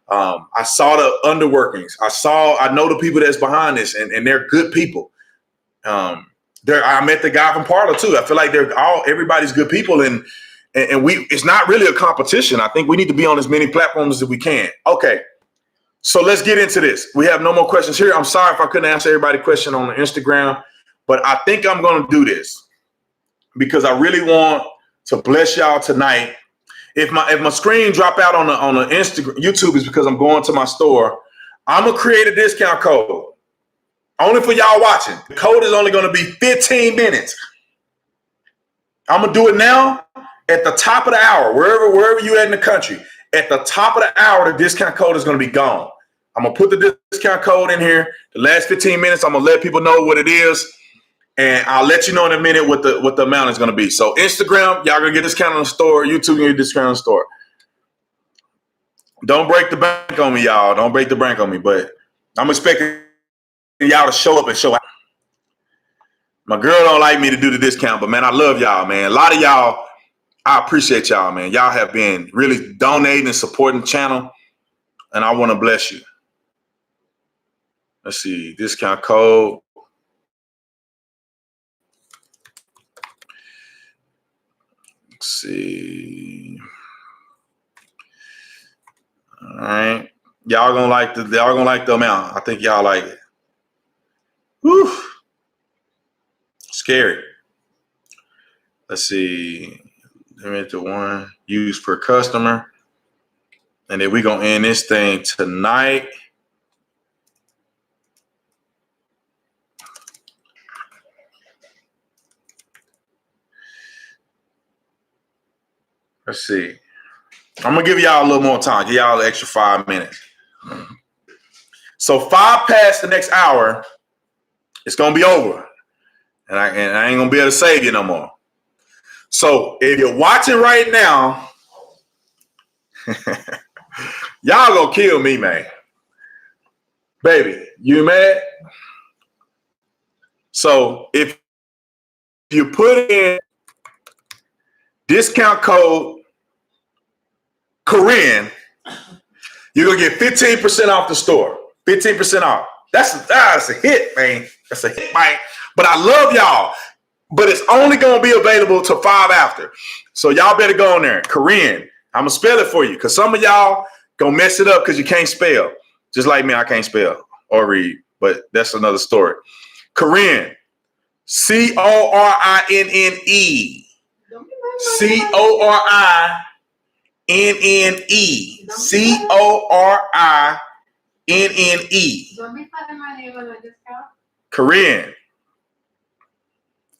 I saw the underworkings. I know the people that's behind this and they're good people. I met the guy from Parler too. I feel like everybody's good people and it's not really a competition. I think we need to be on as many platforms as we can. Okay. So let's get into this. We have no more questions here. I'm sorry if I couldn't answer everybody's question on the Instagram, but I think I'm going to do this because I really want to bless y'all tonight. If my screen drop out on the Instagram, YouTube is because I'm going to my store. I'm gonna create a discount code only for y'all watching. The code is only going to be 15 minutes. I'm gonna do it now at the top of the hour, wherever you at in the country. At the top of the hour, the discount code is going to be gone. I'm going to put the discount code in here. The last 15 minutes, I'm going to let people know what it is. And I'll let you know in a minute what the amount is going to be. So Instagram, y'all going to get discount on the store. YouTube, you get discount on the store. Don't break the bank on me, y'all. Don't break the bank on me. But I'm expecting y'all to show up and show out. My girl don't like me to do the discount, but, man, I love y'all, man. A lot of y'all, I appreciate y'all, man. Y'all have been really donating and supporting the channel, and I want to bless you. Let's see, discount code. Let's see. All right. Y'all gonna like the amount. I think y'all like it. Whew. Scary. Let's see. Limit to one use per customer. And then we're gonna end this thing tonight. Let's see. I'm gonna give y'all a little more time. Give y'all an extra 5 minutes. So 5 past the next hour, it's gonna be over, and I ain't gonna be able to save you no more. So if you're watching right now, y'all gonna kill me, man. Baby, you mad? So if you put in discount code Korean, you're gonna get 15% off the store. 15% off. That's a hit, man. That's a hit, man. But I love y'all. But it's only gonna be available till 5 after. So y'all better go on there. Korean. I'm gonna spell it for you because some of y'all gonna mess it up because you can't spell. Just like me, I can't spell or read. But that's another story. Korean. Corine. Corine. Don't be putting my name on a discount. Korean.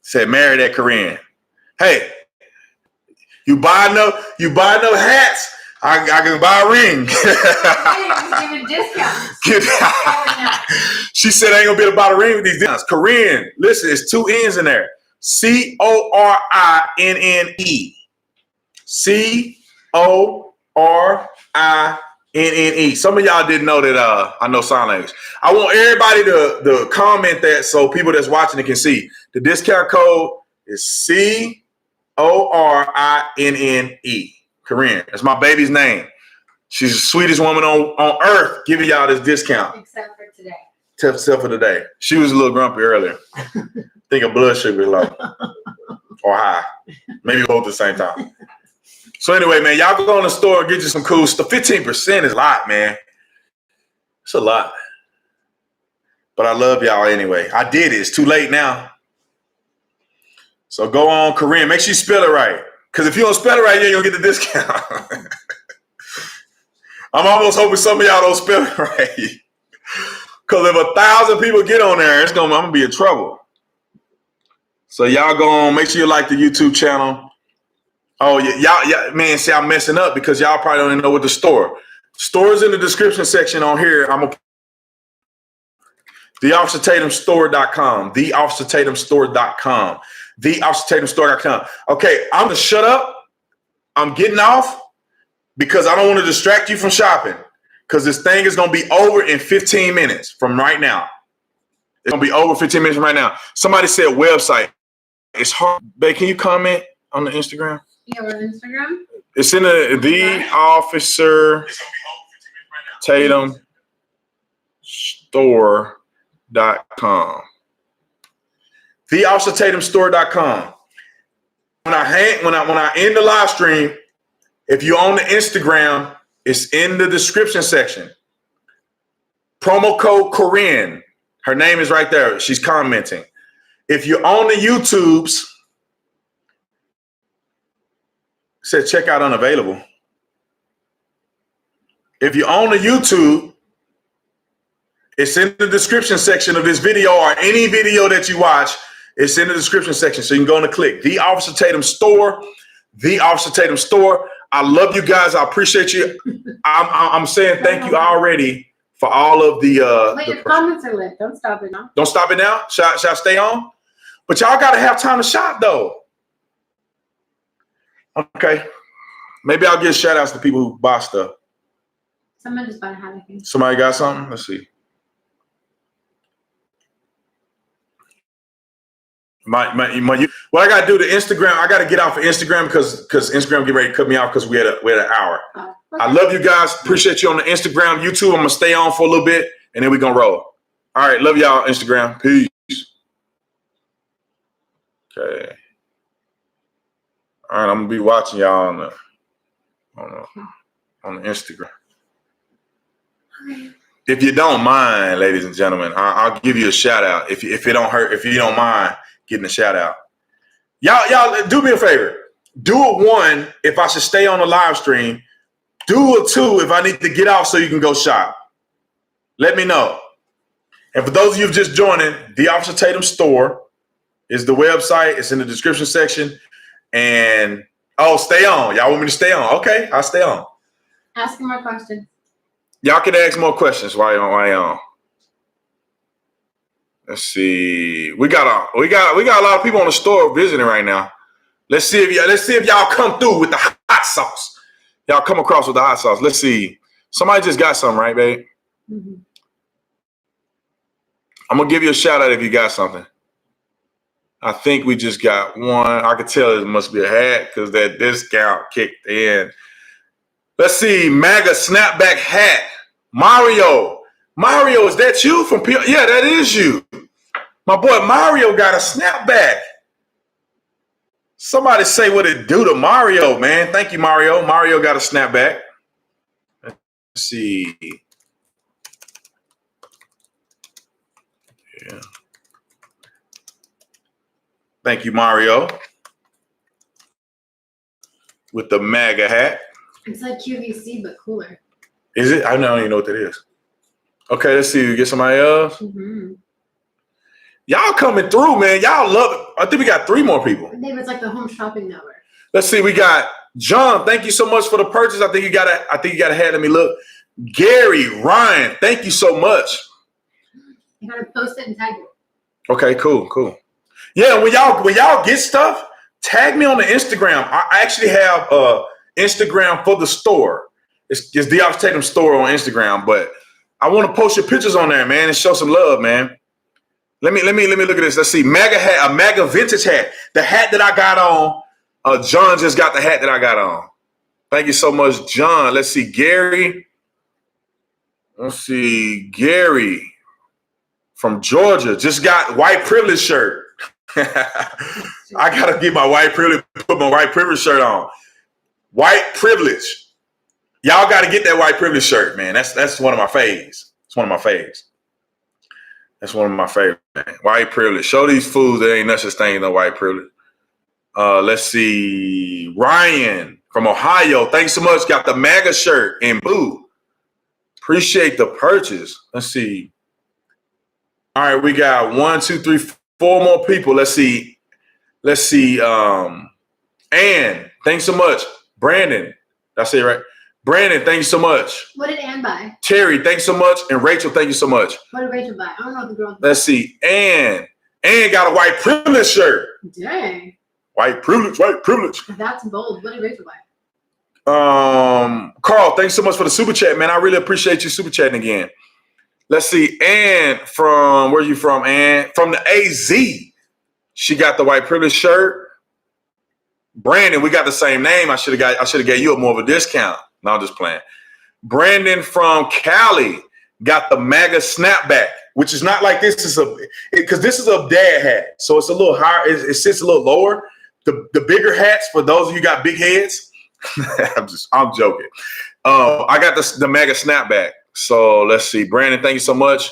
Said marry that Korean. Hey, you buy no hats, I can buy a ring. Giving discounts. She said I ain't gonna be able to buy a ring with these discounts. Korean. Listen, it's 2 N's in there. Corine. Corine. Some of y'all didn't know that I know sign language. I want everybody to comment that so people that's watching it can see. The discount code is Corine. Korean. That's my baby's name. She's the sweetest woman on earth giving y'all this discount. Except for today. Except for today. She was a little grumpy earlier. Think her blood sugar is low or high. Maybe both at the same time. So anyway, man, y'all go in the store and get you some cool stuff. 15% is a lot, man. It's a lot. But I love y'all anyway. I did it. It's too late now. So go on, Korean. Make sure you spell it right. Because if you don't spell it right, you ain't going to get the discount. I'm almost hoping some of y'all don't spell it right. Because if 1,000 people get on there, I'm going to be in trouble. So y'all go on. Make sure you like the YouTube channel. Oh yeah, y'all, man. See, I'm messing up because y'all probably don't even know what the store. Store's in the description section on here. I'm gonna theofficertatumstore.com. Theofficertatumstore.com. Theofficertatumstore.com. Okay, I'm gonna shut up. I'm getting off because I don't want to distract you from shopping. Because this thing is gonna be over in 15 minutes from right now. It's gonna be over 15 minutes from right now. Somebody said website. It's hard. Babe, can you comment on the Instagram? Yeah, we're on Instagram. It's in the Officer Tatum Store.com. TheOfficerTatumStore.com. When I end the live stream, if you're on the Instagram, it's in the description section. Promo code Corinne. Her name is right there. She's commenting. If you're on the YouTubes, it said checkout unavailable. If you're on the YouTube, it's in the description section of this video or any video that you watch. It's in the description section. So you can go and click The Officer Tatum Store, The Officer Tatum Store. I love you guys. I appreciate you. I'm saying thank you already for all of the. Wait, your comments are lit. Don't stop it now. Don't stop it now. Shall I stay on? But y'all got to have time to shop though. Okay. Maybe I'll give shout outs to people who buy stuff. Someone just bought a hat, I think. Somebody got something? Let's see. What I gotta do to Instagram, I gotta get off of Instagram because Instagram get ready to cut me off because we had an hour. Okay. I love you guys. Appreciate you on the Instagram, YouTube. I'm gonna stay on for a little bit and then we're gonna roll. All right, love y'all, Instagram. Peace. Okay. All right, I'm gonna be watching y'all on the Instagram. Okay. If you don't mind, ladies and gentlemen, I'll give you a shout out. If it don't hurt, if you don't mind getting a shout out. Y'all do me a favor. Do a 1 if I should stay on the live stream. Do a 2 if I need to get off so you can go shop. Let me know. And for those of you just joining, The Officer Tatum Store is the website. It's in the description section. And stay on. Y'all want me to stay on? Okay, I'll stay on. Ask more questions. Y'all can ask more questions while you're on. Let's see. We got a lot of people on the store visiting right now. Let's see if y'all come through with the hot sauce. Y'all come across with the hot sauce. Let's see. Somebody just got something, right, babe? Mm-hmm. I'm gonna give you a shout out if you got something. I think we just got one. I could tell it must be a hat because that discount kicked in. Let's see. MAGA snapback hat. Mario, is that you from P? Yeah, that is you. My boy Mario got a snapback. Somebody say what it do to Mario, man. Thank you, Mario. Mario got a snapback. Let's see. Yeah. Thank you, Mario. With the MAGA hat. It's like QVC, but cooler. Is it? I don't even know what that is. Okay, let's see. We get somebody else. Mm-hmm. Y'all coming through, man. Y'all love it. I think we got 3 more people. Maybe it's like the home shopping network. Let's see. We got John. Thank you so much for the purchase. I think you got a hat. Let me look. Gary, Ryan. Thank you so much. You gotta post it and tag it. Okay, cool. Yeah, when y'all get stuff, tag me on the Instagram. I actually have Instagram for the store. It's The Officer Tatum Store on Instagram, but I want to post your pictures on there, man, and show some love, man. Let me look at this. Let's see. MAGA hat, a MAGA vintage hat. The hat that I got on, John just got the hat that I got on. Thank you so much, John. Let's see. Gary from Georgia just got white privilege shirt. I gotta get my white privilege, put my white privilege shirt on. White privilege. Y'all got to get that white privilege shirt, man. That's one of my faves. It's one of my faves. That's one of my favorite, man. White privilege. Show these fools there ain't no such thing as no white privilege. Let's see. Ryan from Ohio. Thanks so much. Got the MAGA shirt in blue. Appreciate the purchase. Let's see. All right, we got 1, 2, 3, 4 more people. Let's see. Let's see. Ann, thanks so much. Brandon, did I say it right? Brandon, thank you so much. What did Ann buy? Terry, thanks so much. And Rachel, thank you so much. What did Rachel buy? I don't know what the girl. Let's see. Ann got a white privilege shirt. Dang. White privilege, white privilege. That's bold. What did Rachel buy? Carl, thanks so much for the super chat, man. I really appreciate you super chatting again. Let's see. Ann from, where are you from, Ann? From the AZ. She got the white privilege shirt. Brandon, we got the same name. I should have gave you more of a discount. No, I'm just playing. Brandon from Cali got the MAGA snapback, which is not like this. Because this is a dad hat. So it's a little higher. It sits a little lower. The bigger hats, for those of you who got big heads, I'm joking. I got the MAGA snapback. So let's see. Brandon, thank you so much.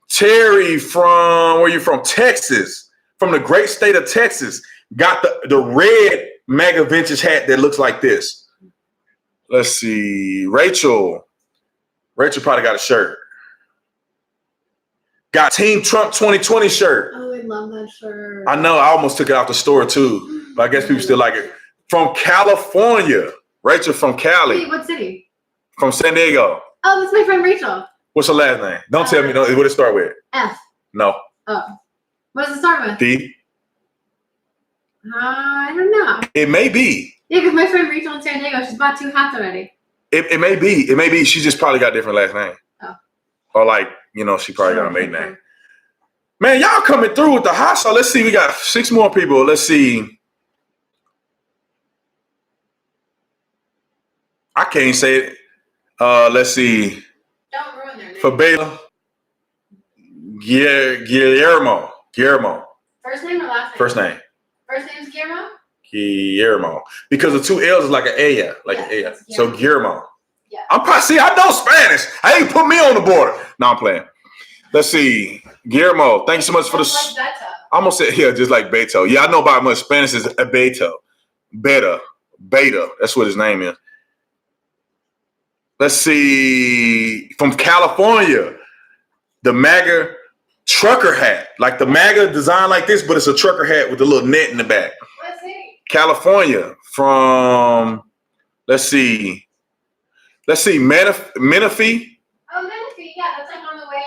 Terry from, where you from? Texas. From the great state of Texas. Got the red MAGA vintage hat that looks like this. Let's see. Rachel probably got a shirt. Got Team Trump 2020 shirt. Oh, I love that shirt. I know. I almost took it out the store too, but I guess people still like it. From California. Rachel from Cali. Wait, what city? From San Diego. Oh, that's my friend Rachel. What's her last name? Don't tell me. What it start with? F. No. Oh. What does it start with? D. I don't know. It may be. Yeah, because my friend Rachel in San Diego, she's bought 2 hats already. It may be. It may be. She just probably got a different last name. Oh. Or like, she probably got a maiden name. Man, y'all coming through with the hot sauce. Let's see. We got 6 more people. Let's see. I can't say it. Let's see. Don't ruin their name. For Bela. Guillermo. First name or last name? First name. First name's Guillermo? Guillermo. Because the 2 L's is like an A. Yeah, So Guillermo. Yeah. I know Spanish. I ain't put me on the border. No, I'm playing. Let's see. Guillermo, thank you so much for the. Like I almost said here, just like Beto. Yeah, I know about much Spanish is a Beto. Beta. That's what his name is. Let's see. From California, the MAGA trucker hat. Like the MAGA design like this, but it's a trucker hat with a little net in the back. Let's see. California. From, let's see, Menifee. Oh, Menifee. Yeah, that's like on the way.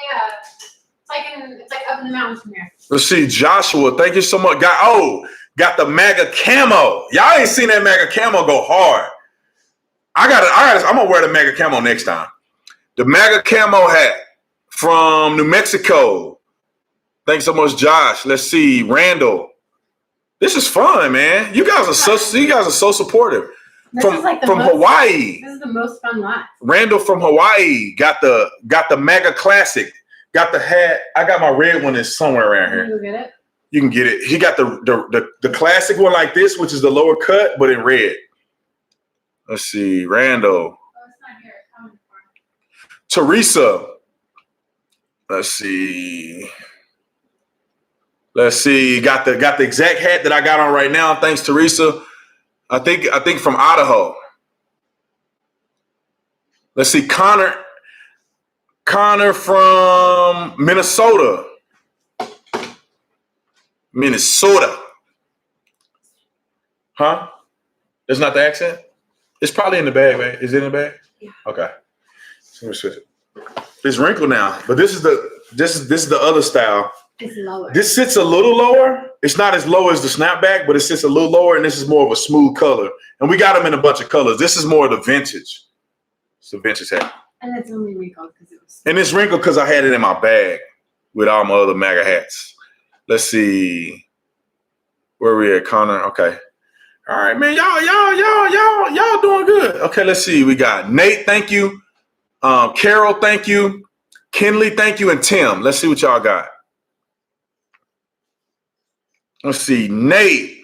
It's like up in the mountains from here. Let's see, Joshua. Thank you so much. Got the MAGA camo. Y'all ain't seen that MAGA camo go hard. I'm gonna wear the MAGA camo next time. The MAGA camo hat from New Mexico. Thanks so much, Josh. Let's see, Randall. This is fun, man. You guys are so supportive. From Hawaii. This is the most fun lot. Randall from Hawaii got the MAGA classic. Got the hat. I got my red one is somewhere around here. Can you get it? You can get it. He got the classic one like this, which is the lower cut, but in red. Let's see, Randall. Oh, it's not here. It's coming for me. Teresa. Let's see. Got the exact hat that I got on right now. Thanks, Teresa. I think from Idaho. Let's see, Connor from Minnesota. Huh? That's not the accent? It's probably in the bag, man. Is it in the bag? Yeah. Okay. So let me switch it. It's wrinkled now, but this is the other style. It's lower. This sits a little lower. It's not as low as the snapback, but it sits a little lower, and this is more of a smooth color. And we got them in a bunch of colors. This is more of the vintage. It's the vintage hat. And it's only wrinkled because it was. And it's wrinkled because I had it in my bag with all my other MAGA hats. Let's see. Where we at, Connor? Okay. All right, man. Y'all doing good. Okay, let's see. We got Nate, thank you. Carol, thank you. Kenley, thank you. And Tim. Let's see what y'all got. Let's see. Nate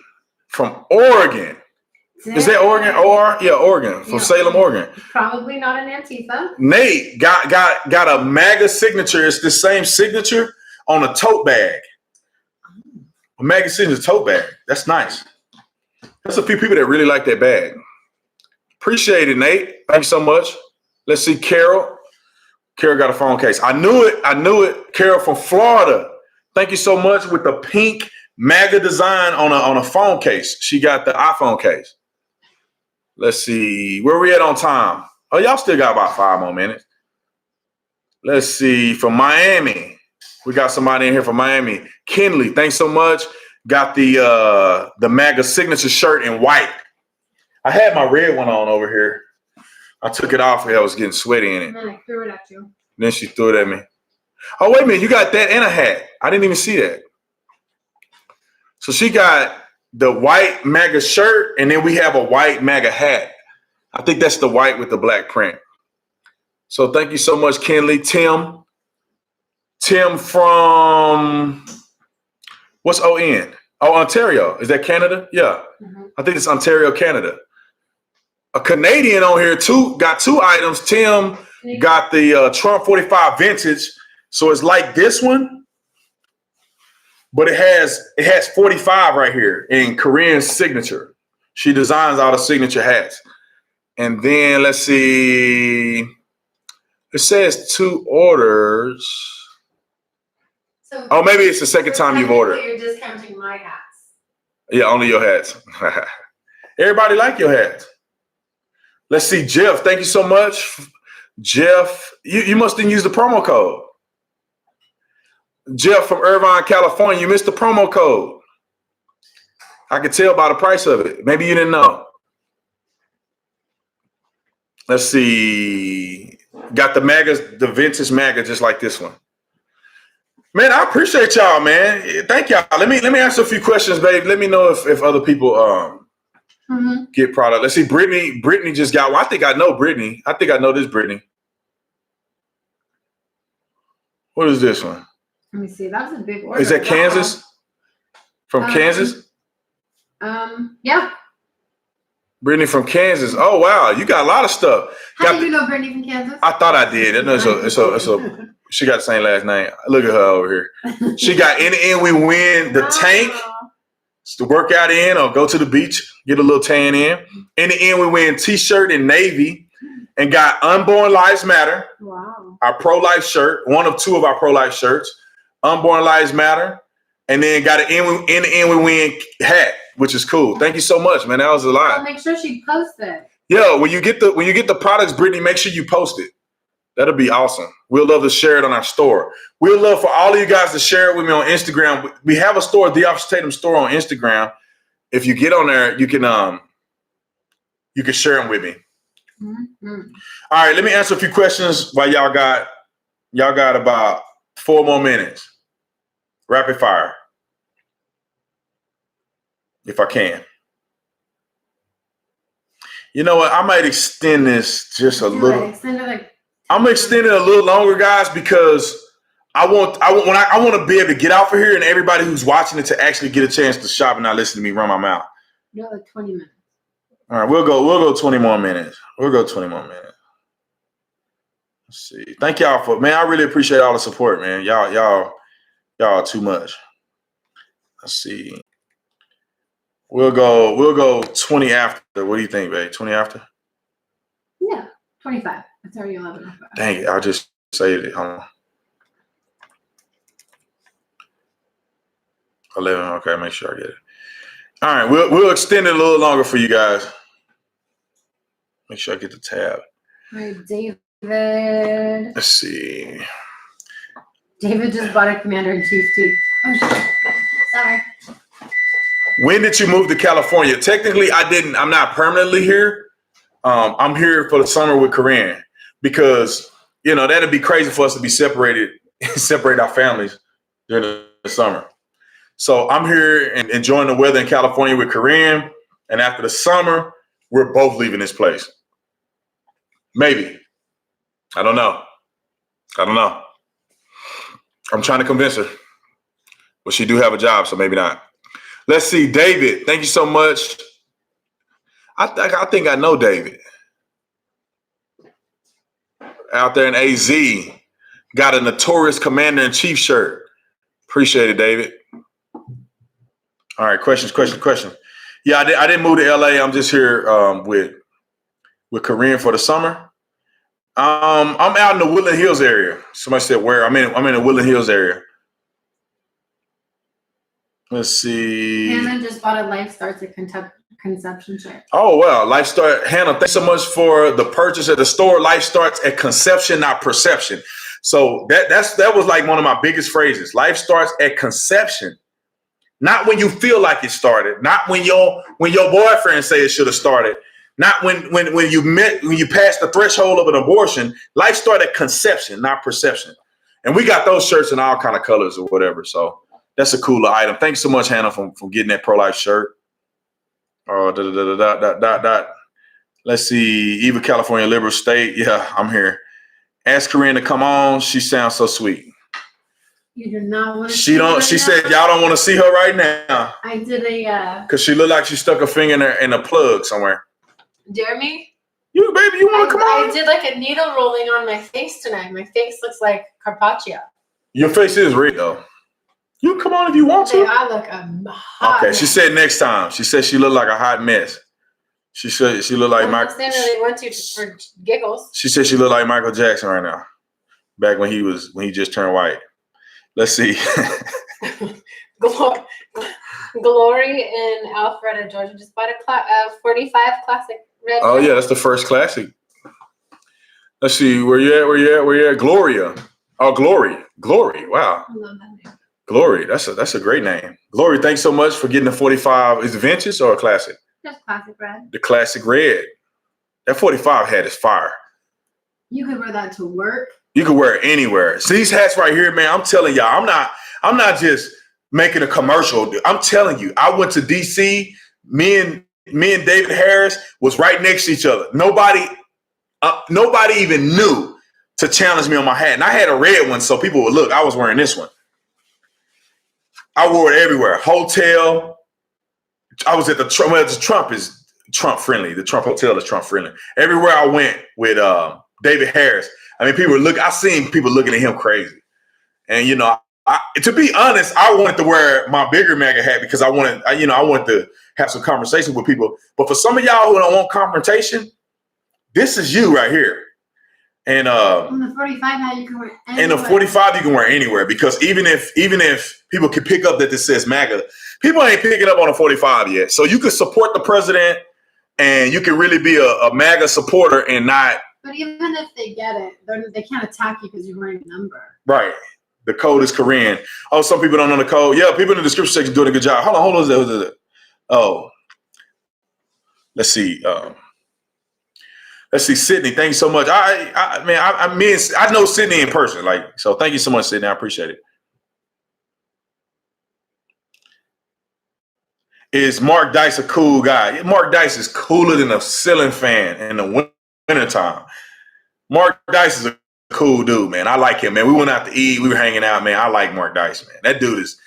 from Oregon. Is that Oregon? Oregon. From Salem, Oregon. Probably not an Antifa. Nate got a MAGA signature. It's the same signature on a tote bag. A MAGA signature tote bag. That's nice. There's a few people that really like that bag. Appreciate it, Nate. Thanks so much. Let's see, Carol. Carol got a phone case. I knew it. Carol from Florida. Thank you so much with the pink MAGA design on a phone case. She got the iPhone case. Let's see. Where we at on time? Oh, y'all still got about 5 more minutes. Let's see. From Miami. We got somebody in here from Miami. Kinley, thanks so much. Got the MAGA signature shirt in white. I had my red one on over here. I took it off. I was getting sweaty in it. And then I threw it at you. Then she threw it at me. Oh, wait a minute. You got that and a hat. I didn't even see that. So she got the white MAGA shirt, and then we have a white MAGA hat. I think that's the white with the black print. So thank you so much, Kenley. Tim from, what's ON? Oh, Ontario. Is that Canada? Yeah. Mm-hmm. I think it's Ontario, Canada. A Canadian on here too, got 2 items. Tim got the Trump 45 vintage. So it's like this one, but it has 45 right here in Korean signature. She designs all the signature hats. And then let's see. It says 2 orders. So maybe it's the second time you've ordered. You're discounting my hats. Yeah, only your hats. Everybody like your hats. Let's see, Jeff. Thank you so much. Jeff, you must didn't use the promo code. Jeff from Irvine, California, you missed the promo code. I could tell by the price of it. Maybe you didn't know. Let's see. Got the MAGA, the vintage MAGA, just like this one. Man, I appreciate y'all, man. Thank y'all. Let me answer a few questions, babe. Let me know if other people get product. Let's see. Brittany just got one. I think I know Brittany. I think I know this Brittany. What is this one? Let me see. That was a big order. Is that Kansas? From Kansas? Yeah. Brittany from Kansas. Oh wow, you got a lot of stuff. How did you know Brittany from Kansas? I thought I did. She got the same last name. Look at her over here. She got in the end we win the tank. It's the workout in or go to the beach, get a little tan in. In the end we win t-shirt in navy and got Unborn Lives Matter. Wow. Our pro-life shirt, one of 2 of our pro-life shirts. Unborn Lives Matter. And then got an in the end we win hat, which is cool. Thank you so much, man. That was a lot. I'll make sure she posts it. Yeah, when you get the products, Brittany, make sure you post it. That'll be awesome. We'll love to share it on our store. We'll love for all of you guys to share it with me on Instagram. We have a store, The Officer Tatum store on Instagram. If you get on there, you can share them with me. Mm-hmm. All right, let me answer a few questions while y'all got about 4 more minutes. Rapid fire. If I can. You know what? I might extend this just a little. I'm gonna extend it a little longer, guys, because I want to be able to get out for here and everybody who's watching it to actually get a chance to shop and not listen to me run my mouth. No, like 20 minutes. All right, we'll go 20 more minutes. We'll go 20 more minutes. Let's see. Thank y'all for, man. I really appreciate all the support, man. Y'all are too much. Let's see. We'll go 20 after. What do you think, babe? 20 after? Yeah, 25. It's already 11. Dang it, I'll just say it. Hold on. 11. Okay, make sure I get it. All right, we'll extend it a little longer for you guys. Make sure I get the tab. All right, David. Let's see. David just bought a Commander-in-Chief too. Oh, shit. Sorry. When did you move to California? Technically, I didn't. I'm not permanently here. I'm here for the summer with Corinne because, that'd be crazy for us to be separated, separate our families during the summer. So I'm here and enjoying the weather in California with Corinne. And after the summer, we're both leaving this place. Maybe. I don't know. I'm trying to convince her. But she do have a job, so maybe not. Let's see, David. Thank you so much. I think I know David. Out there in AZ. Got a Notorious Commander-in-Chief shirt. Appreciate it, David. All right, questions. Yeah, I didn't move to LA. I'm just here with Corinne for the summer. I'm out in the Woodland Hills area. Somebody said where? I'm in the Woodland Hills area. Let's see. Hannah just bought a Life Starts at Conception shirt. Oh, wow. Life Start. Hannah, thanks so much for the purchase at the store. Life starts at conception, not perception. So that was like one of my biggest phrases. Life starts at conception, not when you feel like it started, not when your boyfriend say it should have started, not when you passed the threshold of an abortion. Life started at conception, not perception. And we got those shirts in all kind of colors or whatever. So that's a cooler item. Thanks so much, Hannah, for getting that pro-life shirt. Let's see. Eva, California, Liberal State. Yeah, I'm here. Ask Corinne to come on. She sounds so sweet. You do not want to. She said y'all don't want to see her right now. I did a. Cause she looked like she stuck a finger in a plug somewhere. Jeremy. You want to come on? I did like a needle rolling on my face tonight. My face looks like Carpaccio. Your face is red though. You can come on if you want to. I look hot. Okay, she said next time. She said she looked like a hot mess. She said she looked like Michael. They really want to for giggles. She said she looked like Michael Jackson right now. Back when he just turned white. Let's see. Glory in Alpharetta, Georgia just bought a 45 classic red. Oh yeah, that's the first classic. Let's see. Where you at? Gloria. Oh, Glory. Wow. I love that name. Glory. That's a great name. Glory, thanks so much for getting the 45. Is it vintage or a classic? Just classic red. The classic red. That 45 hat is fire. You could wear that to work. You can wear it anywhere. So these hats right here, man, I'm telling y'all, I'm not just making a commercial. I'm telling you, I went to DC. Me and David Harris was right next to each other. Nobody even knew to challenge me on my hat. And I had a red one, so people would look. I was wearing this one. I wore it everywhere. Hotel. I was at the Trump. Well, the Trump is Trump friendly. The Trump Hotel is Trump friendly. Everywhere I went with David Harris. I mean, I seen people looking at him crazy. And, to be honest, I wanted to wear my bigger MAGA hat because I wanted to have some conversation with people. But for some of y'all who don't want confrontation, this is you right here. And on the 45 hat, you can wear anywhere. And the 45 you can wear anywhere because even if people can pick up that this says MAGA, people ain't picking up on a 45 yet. So you can support the president and you can really be a MAGA supporter and not. But even if they get it, they can't attack you because you're wearing a number. Right. The code is Korean. Oh, some people don't know the code. Yeah, people in the description section doing a good job. Hold on. Oh, let's see. Let's see, Sydney. Thank you so much. I know Sydney in person. So thank you so much, Sydney. I appreciate it. Is Mark Dice a cool guy? Mark Dice is cooler than a ceiling fan in the wintertime. Mark Dice is a cool dude, man. I like him, man. We went out to eat. We were hanging out, man. I like Mark Dice, man. That dude is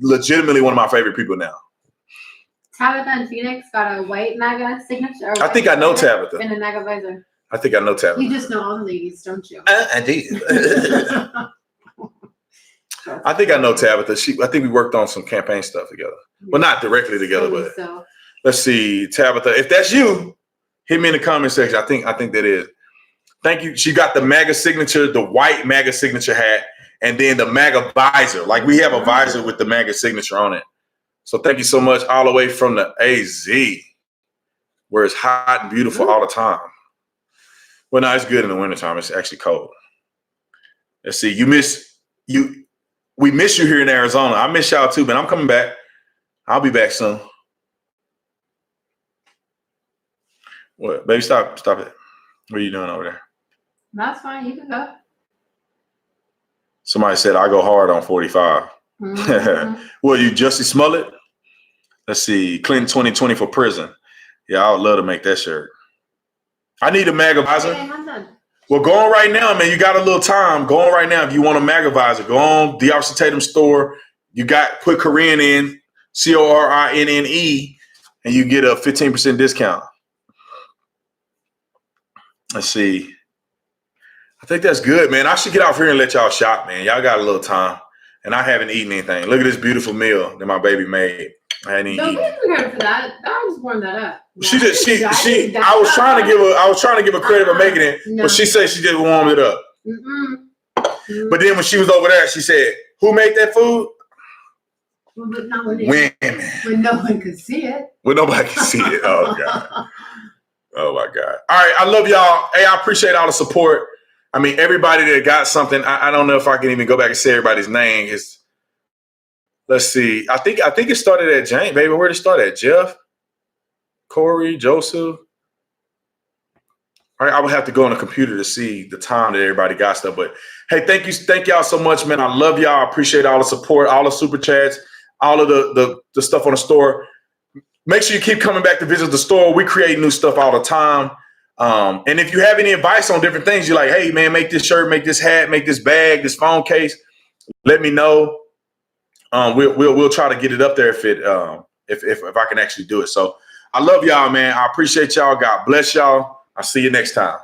legitimately one of my favorite people now. Tabitha and Phoenix got a white MAGA signature. I think I know Tabitha. And a MAGA visor. I think I know Tabitha. You just know all the ladies, don't you? I do. I think I know Tabitha. I think we worked on some campaign stuff together. Well, not directly together, but so. Let's see, Tabitha. If that's you, hit me in the comment section. I think that is. Thank you. She got the MAGA signature, the white MAGA signature hat, and then the MAGA visor. Like we have a visor with the MAGA signature on it. So thank you so much, all the way from the AZ, where it's hot and beautiful all the time. Well, no, it's good in the wintertime. It's actually cold. Let's see. We miss you here in Arizona. I miss y'all too, man. I'm coming back. I'll be back soon. What, baby? Stop it. What are you doing over there? That's fine. You can go. Somebody said I go hard on 45. Mm-hmm. Well, you Jussie Smollett? Let's see. Clinton 2020 for prison. Yeah, I would love to make that shirt. I need a MAGA visor. Well, go on right now, man. You got a little time. Go on right now. If you want a MAGA visor, go on the Officer Tatum store. You put Korean in, CORINNE, and you get a 15% discount. Let's see. I think that's good, man. I should get off here and let y'all shop, man. Y'all got a little time. And I haven't eaten anything. Look at this beautiful meal that my baby made. I hadn't even eaten. Don't give her for that. I just warmed that up. I was trying to give her credit for making it, but she said she just warmed it up. Mm-mm. But then when she was over there, she said, "Who made that food?" But not when, Women. when no one could see it. When nobody can see it. Oh, God. Oh, my God. All right. I love y'all. Hey, I appreciate all the support. I mean, everybody that got something, I don't know if I can even go back and say everybody's name. Let's see. I think it started at James, baby. Where did it start at? Jeff, Corey, Joseph. All right, I would have to go on the computer to see the time that everybody got stuff. But hey, thank y'all so much, man. I love y'all. I appreciate all the support, all the super chats, all of the stuff on the store. Make sure you keep coming back to visit the store. We create new stuff all the time. And if you have any advice on different things, you're like, hey, man, make this shirt, make this hat, make this bag, this phone case. Let me know. We'll try to get it up there if I can actually do it. So I love y'all, man. I appreciate y'all. God bless y'all. I'll see you next time.